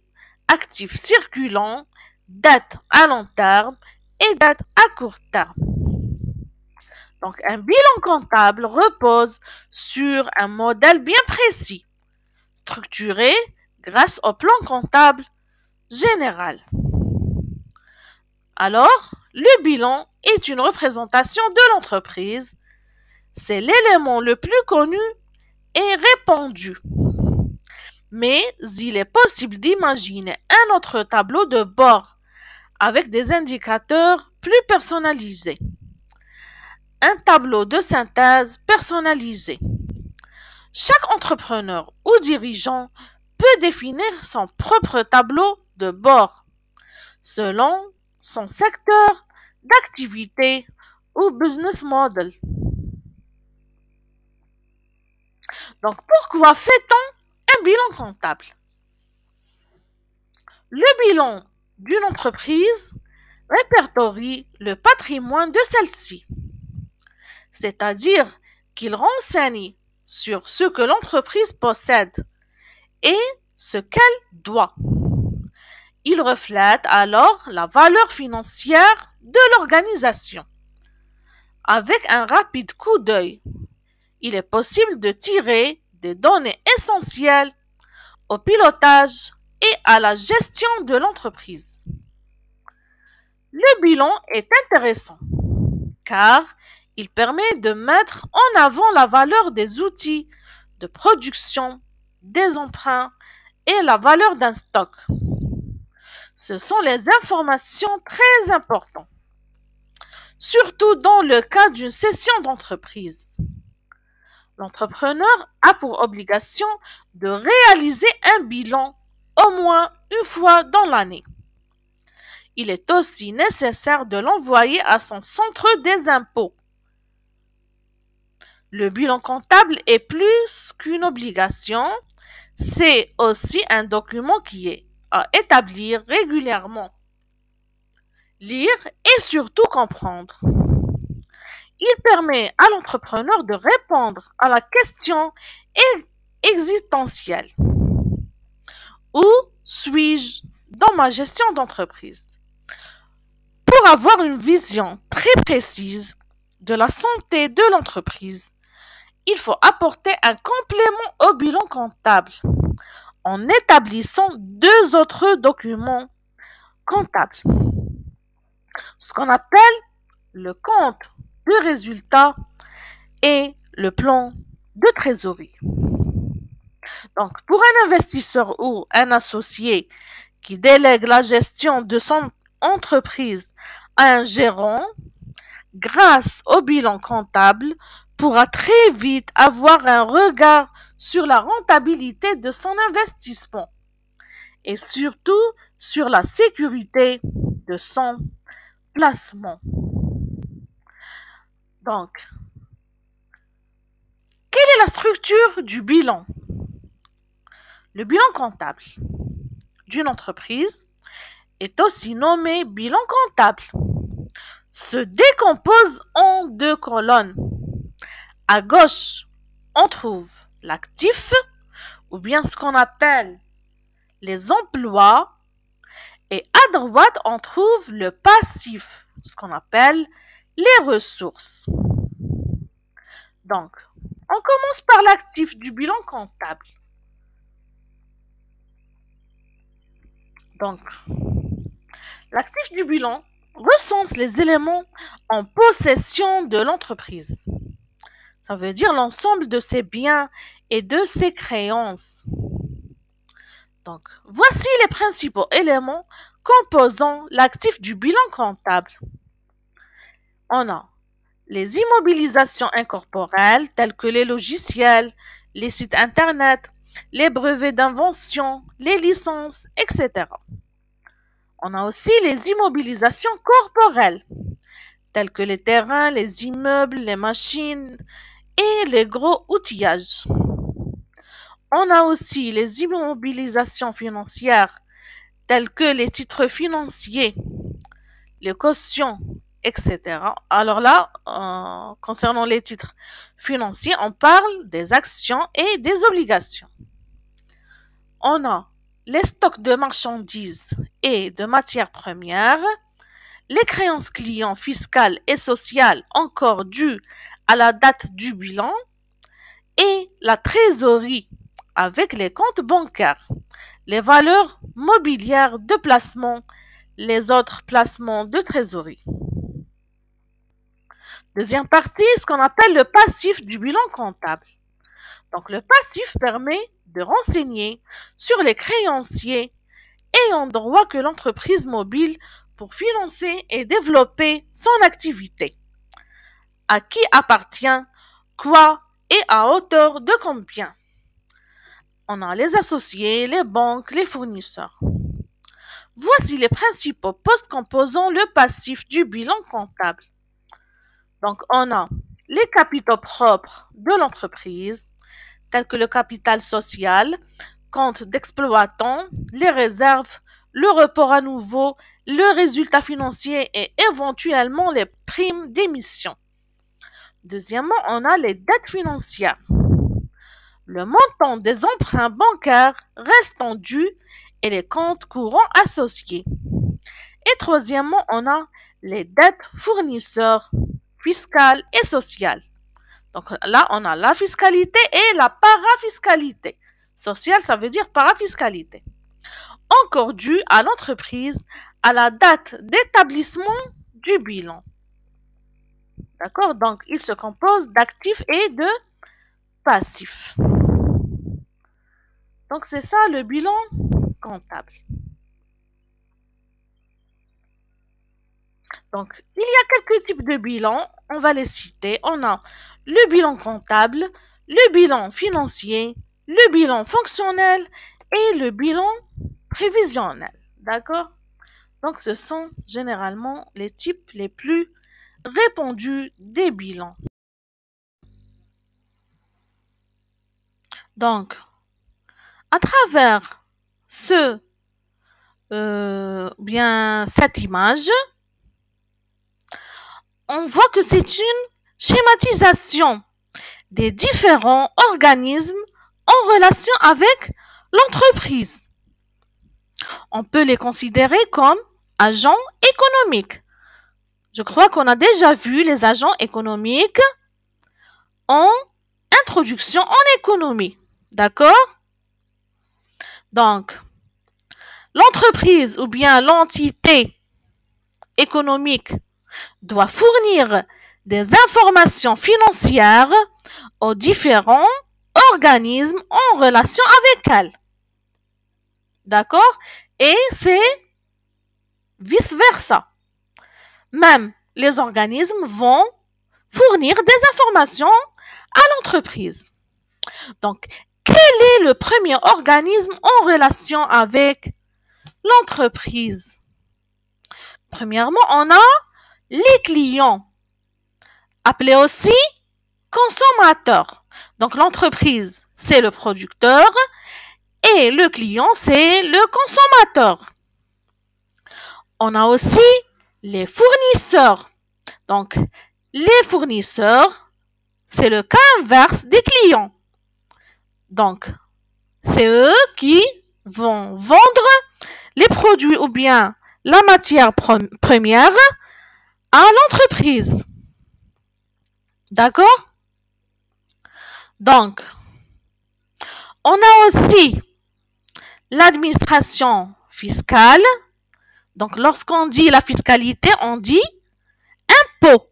actifs circulants, dettes à long terme et dettes à court terme. Donc, un bilan comptable repose sur un modèle bien précis, structuré grâce au plan comptable général. Alors, le bilan est une représentation de l'entreprise. C'est l'élément le plus connu et répandu. Mais il est possible d'imaginer un autre tableau de bord avec des indicateurs plus personnalisés. Un tableau de synthèse personnalisé. Chaque entrepreneur ou dirigeant peut définir son propre tableau de bord selon son secteur d'activité ou business model. Donc, pourquoi fait-on un bilan comptable? Le bilan d'une entreprise répertorie le patrimoine de celle-ci, c'est-à-dire qu'il renseigne sur ce que l'entreprise possède et ce qu'elle doit. Il reflète alors la valeur financière de l'organisation. Avec un rapide coup d'œil, il est possible de tirer des données essentielles au pilotage et à la gestion de l'entreprise. Le bilan est intéressant car il permet de mettre en avant la valeur des outils de production, des emprunts et la valeur d'un stock. Ce sont les informations très importantes, surtout dans le cas d'une cession d'entreprise. L'entrepreneur a pour obligation de réaliser un bilan au moins une fois dans l'année. Il est aussi nécessaire de l'envoyer à son centre des impôts. Le bilan comptable est plus qu'une obligation, c'est aussi un document qui est à établir régulièrement, lire et surtout comprendre. Il permet à l'entrepreneur de répondre à la question existentielle. Où suis-je dans ma gestion d'entreprise? Pour avoir une vision très précise de la santé de l'entreprise, il faut apporter un complément au bilan comptable en établissant 2 autres documents comptables. Ce qu'on appelle le compte de résultat et le plan de trésorerie. Donc, pour un investisseur ou un associé qui délègue la gestion de son entreprise à un gérant, grâce au bilan comptable, pourra très vite avoir un regard sur la rentabilité de son investissement et surtout sur la sécurité de son placement. Donc, quelle est la structure du bilan? Le bilan comptable d'une entreprise est aussi nommé bilan comptable. Se décompose en deux colonnes. À gauche, on trouve l'actif, ou bien ce qu'on appelle les emplois, et à droite, on trouve le passif, ce qu'on appelle les ressources. Donc, on commence par l'actif du bilan comptable. Donc, l'actif du bilan recense les éléments en possession de l'entreprise. Ça veut dire l'ensemble de ses biens et de ses créances. Donc, voici les principaux éléments composant l'actif du bilan comptable. On a les immobilisations incorporelles telles que les logiciels, les sites internet, les brevets d'invention, les licences, etc. On a aussi les immobilisations corporelles telles que les terrains, les immeubles, les machines et les gros outillages. On a aussi les immobilisations financières telles que les titres financiers, les cautions, etc. Alors là, concernant les titres financiers, on parle des actions et des obligations. On a les stocks de marchandises et de matières premières, les créances clients fiscales et sociales encore dues à la date du bilan et la trésorerie avec les comptes bancaires, les valeurs mobilières de placement, les autres placements de trésorerie. Deuxième partie, ce qu'on appelle le passif du bilan comptable. Donc le passif permet de renseigner sur les créanciers ayant droit que l'entreprise mobile pour financer et développer son activité. À qui appartient quoi et à hauteur de combien? On a les associés, les banques, les fournisseurs. Voici les principaux postes composant le passif du bilan comptable. Donc, on a les capitaux propres de l'entreprise, tels que le capital social, compte d'exploitant, les réserves, le report à nouveau, le résultat financier et éventuellement les primes d'émission. Deuxièmement, on a les dettes financières. Le montant des emprunts bancaires restant dus et les comptes courants associés. Et troisièmement, on a les dettes fournisseurs, fiscales et sociales. Donc là, on a la fiscalité et la parafiscalité. Sociale, ça veut dire parafiscalité. Encore dû à l'entreprise à la date d'établissement du bilan. D'accord? Donc, il se compose d'actifs et de passifs. Donc, c'est ça le bilan comptable. Donc, il y a quelques types de bilans. On va les citer. On a le bilan comptable, le bilan financier, le bilan fonctionnel et le bilan prévisionnel. D'accord? Donc, ce sont généralement les types les plus répandus des bilans. Donc, à travers cette image, on voit que c'est une schématisation des différents organismes en relation avec l'entreprise. On peut les considérer comme agents économiques. Je crois qu'on a déjà vu les agents économiques en introduction en économie. D'accord? Donc, l'entreprise ou bien l'entité économique doit fournir des informations financières aux différents organismes en relation avec elle. D'accord? Et c'est vice-versa. Même les organismes vont fournir des informations à l'entreprise. Donc, quel est le premier organisme en relation avec l'entreprise? Premièrement, on a les clients, appelés aussi consommateurs. Donc, l'entreprise, c'est le producteur et le client, c'est le consommateur. On a aussi les fournisseurs. Donc, les fournisseurs, c'est le cas inverse des clients. Donc, c'est eux qui vont vendre les produits ou bien la matière première à l'entreprise. D'accord? Donc, on a aussi l'administration fiscale. Donc, lorsqu'on dit la fiscalité, on dit impôt.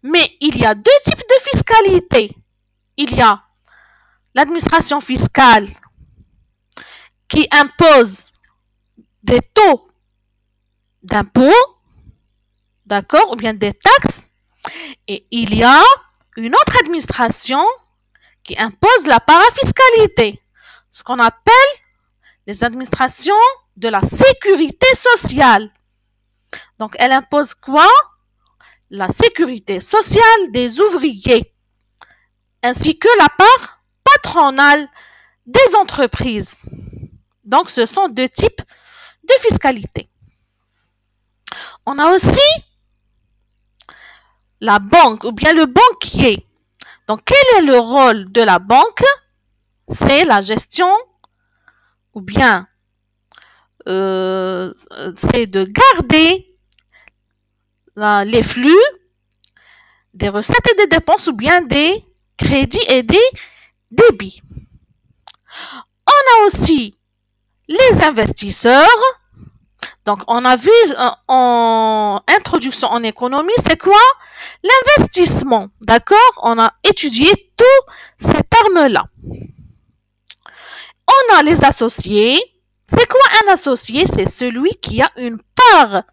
Mais il y a deux types de fiscalité. Il y a l'administration fiscale qui impose des taux d'impôt, d'accord, ou bien des taxes. Et il y a une autre administration qui impose la parafiscalité, ce qu'on appelle les administrations de la sécurité sociale. Donc, elle impose quoi? La sécurité sociale des ouvriers, ainsi que la part patronale des entreprises. Donc, ce sont deux types de fiscalité. On a aussi la banque ou bien le banquier. Donc, quel est le rôle de la banque? C'est la gestion ou bien c'est de garder les flux des recettes et des dépenses ou bien des crédits et des débits. On a aussi les investisseurs. Donc, on a vu en introduction en économie, c'est quoi? L'investissement. D'accord? On a étudié tous ces termes-là. On a les associés. C'est quoi un associé? C'est celui qui a une part.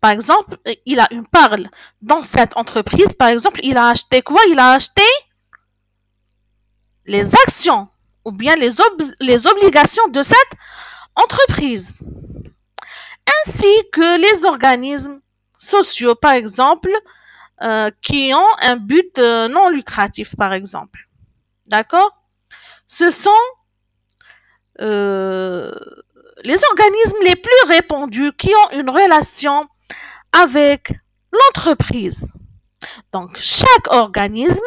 Par exemple, il a une part dans cette entreprise. Par exemple, il a acheté quoi? Il a acheté les actions ou bien les obligations de cette entreprise. Ainsi que les organismes sociaux, par exemple, qui ont un but non lucratif, par exemple. D'accord? Ce sont les organismes les plus répandus qui ont une relation avec l'entreprise. Donc, chaque organisme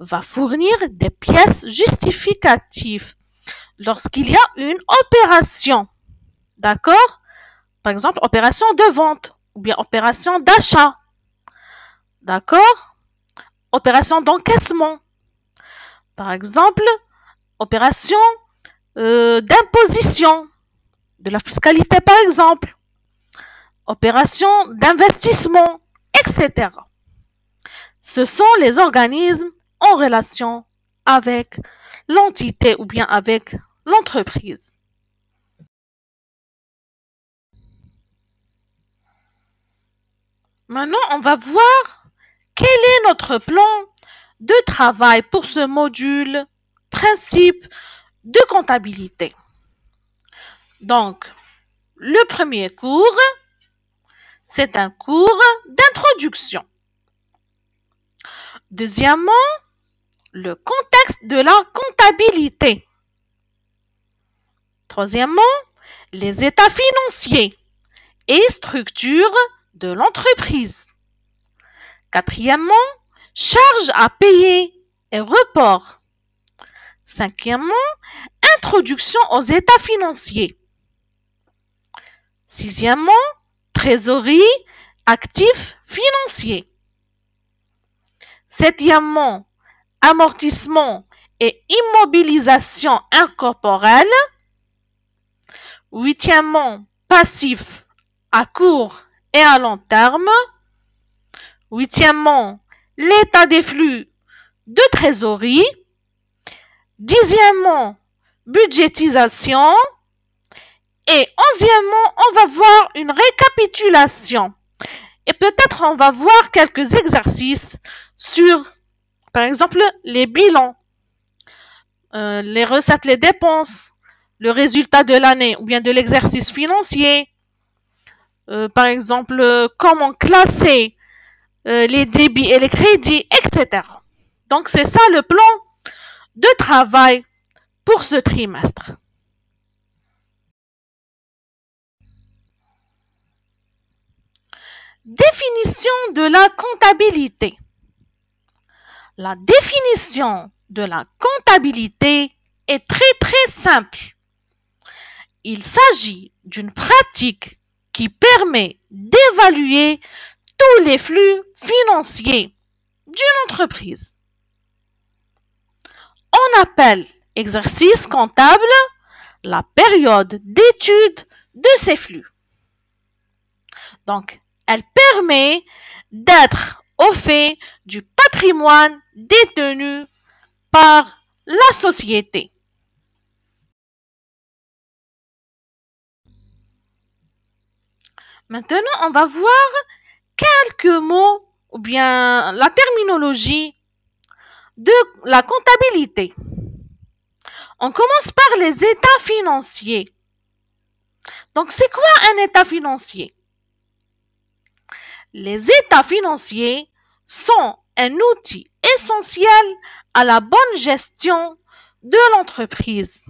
va fournir des pièces justificatives lorsqu'il y a une opération. D'accord? Par exemple, opération de vente ou bien opération d'achat. D'accord? Opération d'encaissement. Par exemple, opération d'imposition, de la fiscalité par exemple. Opération d'investissement, etc. Ce sont les organismes en relation avec l'entité ou bien avec l'entreprise. Maintenant, on va voir quel est notre plan de travail pour ce module principe de comptabilité. Donc, le premier cours, c'est un cours d'introduction. Deuxièmement, le contexte de la comptabilité. Troisièmement, les états financiers et structures de l'entreprise. Quatrièmement, charges à payer et report. Cinquièmement, introduction aux états financiers. Sixièmement, trésorerie, actifs financiers. Septièmement, amortissement et immobilisation incorporelle. Huitièmement, passif à court et à long terme. Huitièmement, l'état des flux de trésorerie. Dixièmement, budgétisation. Et onzièmement, on va voir une récapitulation. Et peut-être on va voir quelques exercices sur, par exemple, les bilans, les recettes, les dépenses, le résultat de l'année ou bien de l'exercice financier. Par exemple, comment classer les débits et les crédits, etc. Donc, c'est ça le plan de travail pour ce trimestre. Définition de la comptabilité. La définition de la comptabilité est très simple. Il s'agit d'une pratique qui permet d'évaluer tous les flux financiers d'une entreprise. On appelle exercice comptable la période d'étude de ces flux. Donc, elle permet d'être au fait du patrimoine détenu par la société. Maintenant, on va voir quelques mots ou bien la terminologie de la comptabilité. On commence par les états financiers. Donc, c'est quoi un état financier? Les états financiers sont un outil essentiel à la bonne gestion de l'entreprise.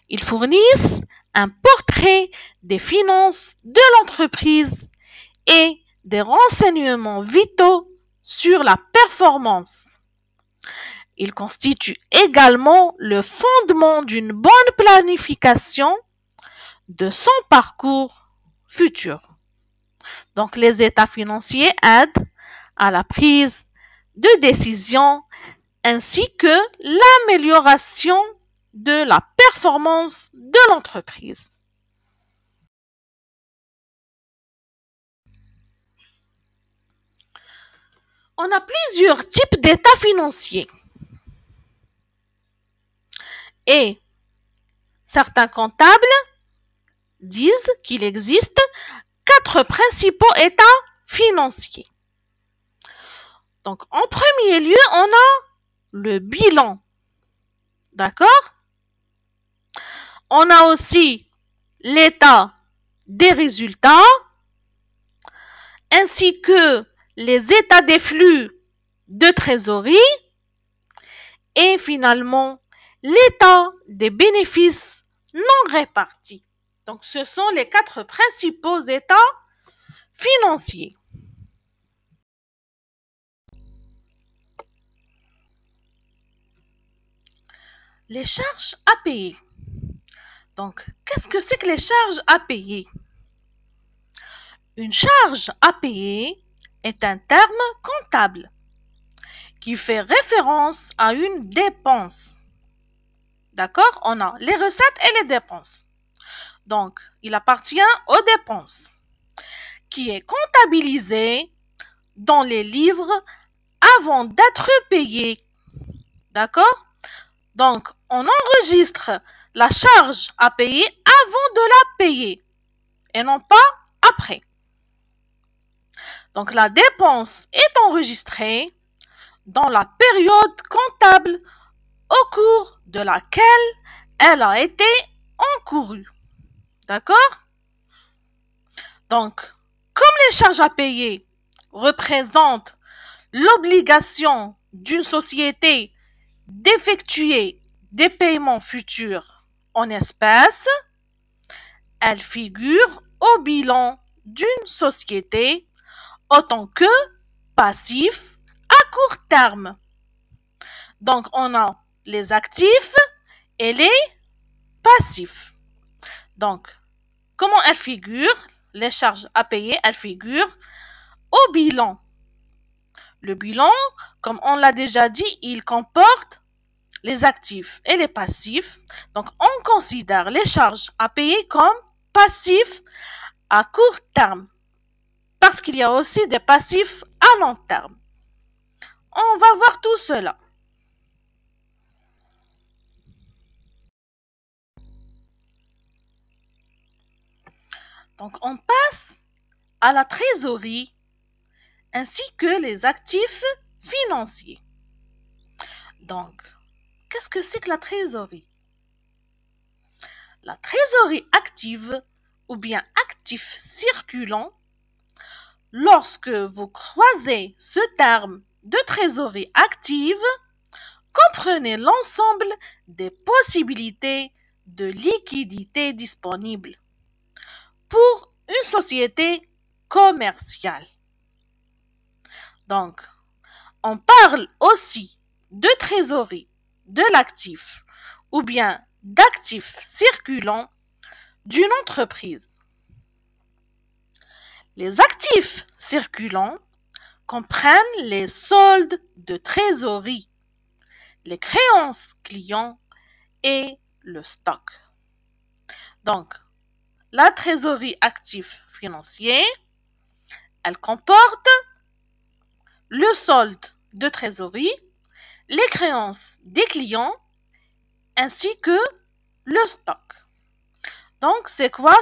Ils fournissent un portrait des finances de l'entreprise et des renseignements vitaux sur la performance. Ils constituent également le fondement d'une bonne planification de son parcours futur. Donc, les états financiers aident à la prise de décision ainsi que l'amélioration de la performance de l'entreprise. On a plusieurs types d'états financiers. Et certains comptables disent qu'il existe 4 principaux états financiers. Donc, en premier lieu, on a le bilan. D'accord? On a aussi l'état des résultats, ainsi que les états des flux de trésorerie et finalement l'état des bénéfices non répartis. Donc, ce sont les 4 principaux états financiers. Les charges à payer. Donc, qu'est-ce que c'est que les charges à payer? Une charge à payer est un terme comptable qui fait référence à une dépense. D'accord? On a les recettes et les dépenses. Donc, il appartient aux dépenses qui est comptabilisé dans les livres avant d'être payé. D'accord? Donc, on enregistre la charge à payer avant de la payer et non pas après. Donc, la dépense est enregistrée dans la période comptable au cours de laquelle elle a été encourue. D'accord? Donc, comme les charges à payer représentent l'obligation d'une société d'effectuer des paiements futurs en espèces, elles figurent au bilan d'une société autant que passif à court terme. Donc, on a les actifs et les passifs. Donc, comment elles figurent? Les charges à payer, elles figurent au bilan. Le bilan, comme on l'a déjà dit, il comporte les actifs et les passifs. Donc, on considère les charges à payer comme passifs à court terme parce qu'il y a aussi des passifs à long terme. on va voir tout cela. Donc, on passe à la trésorerie ainsi que les actifs financiers. Donc, qu'est-ce que c'est que la trésorerie? La trésorerie active ou bien actif circulant, lorsque vous croisez ce terme de trésorerie active, comprenez l'ensemble des possibilités de liquidité disponibles pour une société commerciale. Donc, on parle aussi de trésorerie de l'actif ou bien d'actifs circulants d'une entreprise. Les actifs circulants comprennent les soldes de trésorerie, les créances clients et le stock. Donc, la trésorerie actif financier, elle comporte le solde de trésorerie, les créances des clients ainsi que le stock. Donc, c'est quoi?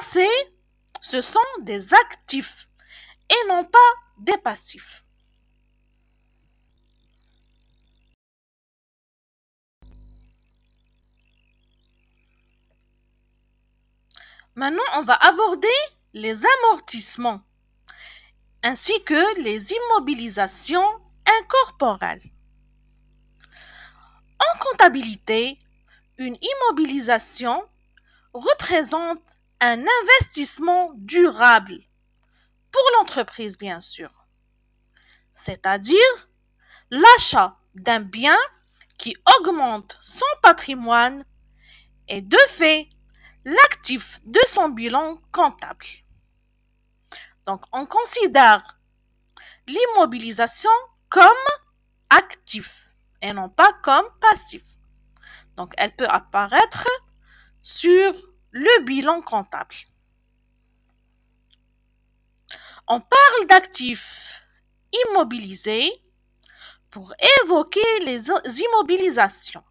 Ce sont des actifs et non pas des passifs. Maintenant, on va aborder les amortissements ainsi que les immobilisations incorporelles. En comptabilité, une immobilisation représente un investissement durable pour l'entreprise, bien sûr, c'est-à-dire l'achat d'un bien qui augmente son patrimoine et de fait l'actif de son bilan comptable. Donc, on considère l'immobilisation comme actif et non pas comme passif. Donc, elle peut apparaître sur le bilan comptable. On parle d'actifs immobilisés pour évoquer les immobilisations.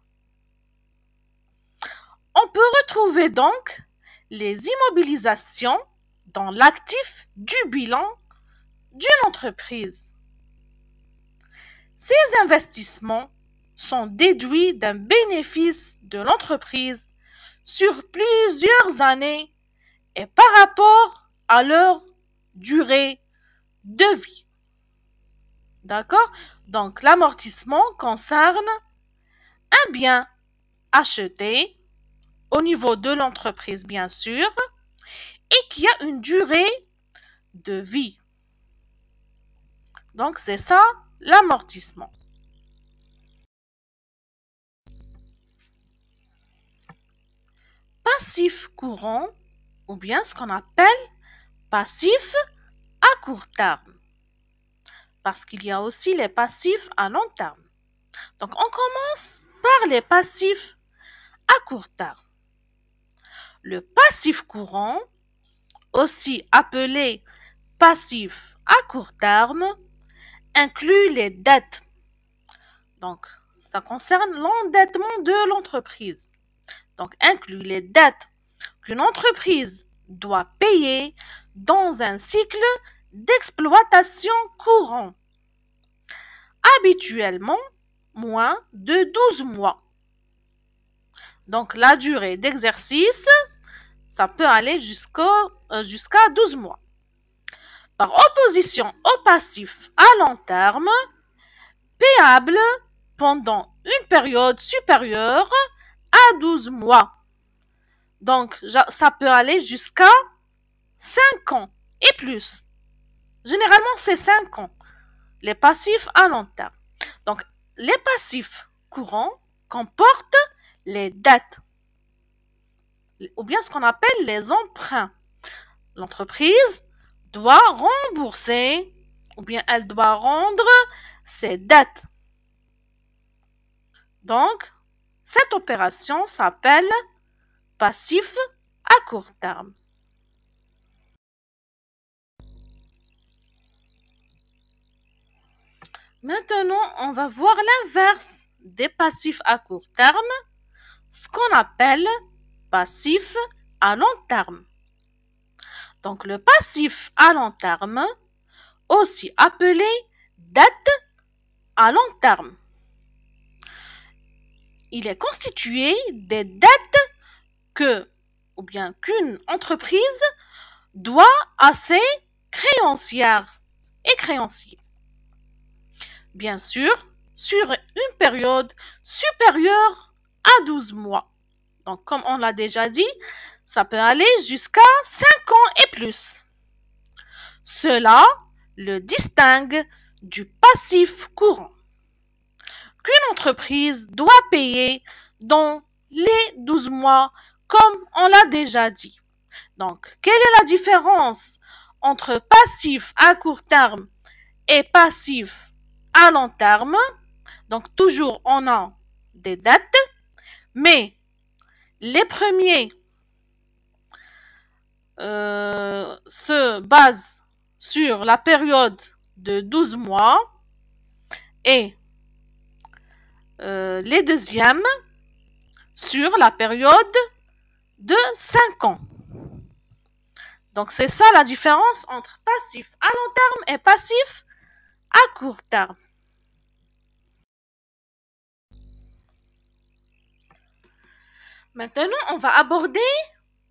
On peut retrouver donc les immobilisations dans l'actif du bilan d'une entreprise. Ces investissements sont déduits d'un bénéfice de l'entreprise sur plusieurs années et par rapport à leur durée de vie. D'accord? Donc, l'amortissement concerne un bien acheté au niveau de l'entreprise, bien sûr, et qui a une durée de vie. Donc, c'est ça l'amortissement. Passif courant, ou bien ce qu'on appelle passif à court terme. Parce qu'il y a aussi les passifs à long terme. Donc, on commence par les passifs à court terme. Le passif courant, aussi appelé passif à court terme, inclut les dettes. Donc, ça concerne l'endettement de l'entreprise. Donc, inclut les dettes qu'une entreprise doit payer dans un cycle d'exploitation courant, habituellement moins de 12 mois. Donc, la durée d'exercice, ça peut aller jusqu'à 12 mois. Par opposition au passif à long terme, payable pendant une période supérieure à 12 mois. Donc, ça peut aller jusqu'à 5 ans et plus. Généralement, c'est 5 ans. Les passifs à long terme. Donc, les passifs courants comportent les dettes, ou bien ce qu'on appelle les emprunts. L'entreprise doit rembourser, ou bien elle doit rendre ses dettes. Donc, cette opération s'appelle passif à court terme. Maintenant, on va voir l'inverse des passifs à court terme, ce qu'on appelle passif à long terme. Donc, le passif à long terme, aussi appelé dette à long terme. Il est constitué des dettes qu'une entreprise doit à ses créancières et créanciers. Bien sûr, sur une période supérieure à 12 mois. Donc, comme on l'a déjà dit, ça peut aller jusqu'à 5 ans et plus. Cela le distingue du passif courant qu'une entreprise doit payer dans les 12 mois, comme on l'a déjà dit. Donc, quelle est la différence entre passif à court terme et passif à long terme? Donc, toujours, on a des dettes, mais les premiers se basent sur la période de 12 mois et les deuxièmes sur la période de 5 ans. Donc, c'est ça la différence entre passif à long terme et passif à court terme. Maintenant, on va aborder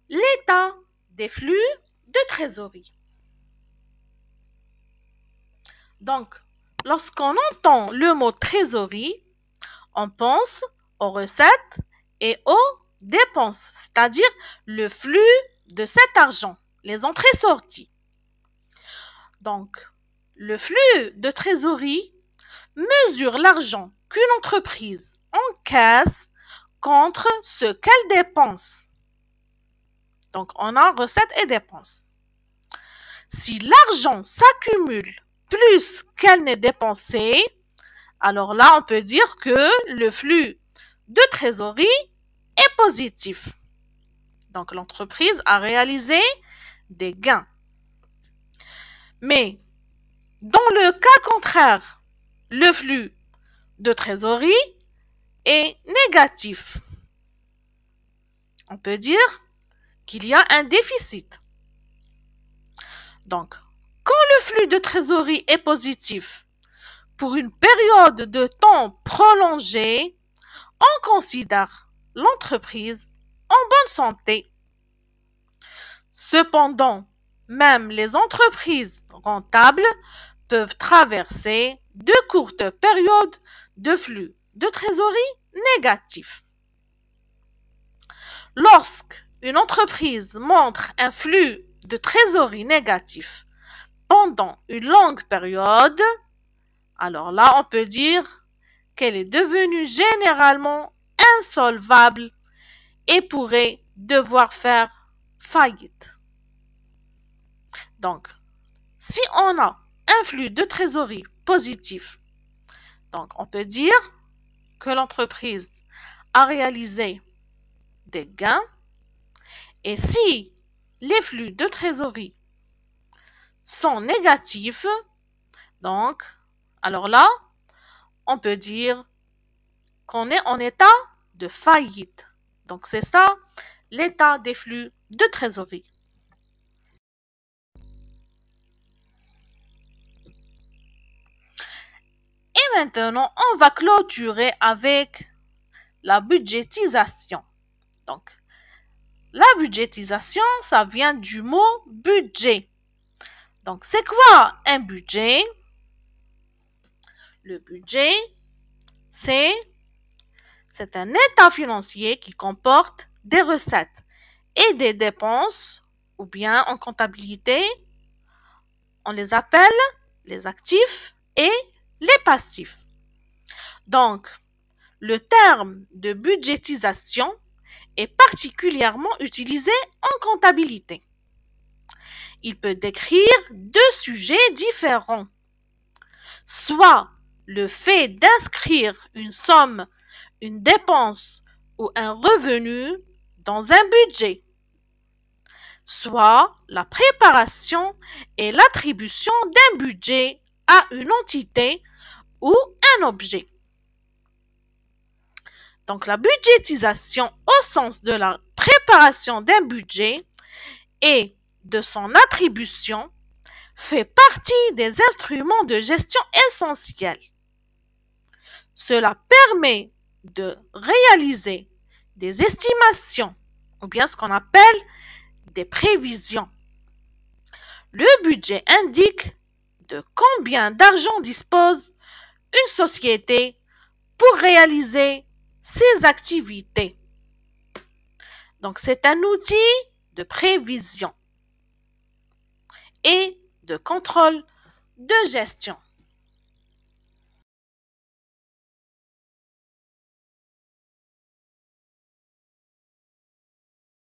l'état des flux de trésorerie. Donc, lorsqu'on entend le mot trésorerie, on pense aux recettes et aux dépenses, c'est-à-dire le flux de cet argent, les entrées-sorties. Donc, le flux de trésorerie mesure l'argent qu'une entreprise encaisse contre ce qu'elle dépense. Donc, on a recettes et dépenses. Si l'argent s'accumule plus qu'elle n'est dépensée, alors là, on peut dire que le flux de trésorerie est positif. Donc, l'entreprise a réalisé des gains. Mais, dans le cas contraire, le flux de trésorerie est négatif. On peut dire qu'il y a un déficit. Donc, quand le flux de trésorerie est positif pour une période de temps prolongée, on considère l'entreprise en bonne santé. Cependant, même les entreprises rentables peuvent traverser de courtes périodes de flux de trésorerie négatif. Lorsqu'une entreprise montre un flux de trésorerie négatif pendant une longue période, alors là, on peut dire qu'elle est devenue généralement insolvable et pourrait devoir faire faillite. Donc, si on a un flux de trésorerie positif, donc on peut dire que l'entreprise a réalisé des gains, et si les flux de trésorerie sont négatifs, donc, alors là, on peut dire qu'on est en état de faillite. Donc, c'est ça, l'état des flux de trésorerie. Et maintenant, on va clôturer avec la budgétisation. Donc, la budgétisation, ça vient du mot budget. Donc, c'est quoi un budget? Le budget, c'est un état financier qui comporte des recettes et des dépenses, ou bien en comptabilité, on les appelle les actifs et les passifs. Donc, le terme de budgétisation est particulièrement utilisé en comptabilité. Il peut décrire deux sujets différents, soit le fait d'inscrire une somme, une dépense ou un revenu dans un budget, soit la préparation et l'attribution d'un budget à une entité ou un objet. Donc la budgétisation au sens de la préparation d'un budget et de son attribution fait partie des instruments de gestion essentiels. Cela permet de réaliser des estimations ou bien ce qu'on appelle des prévisions. Le budget indique de combien d'argent dispose une société pour réaliser ses activités. Donc, c'est un outil de prévision et de contrôle de gestion.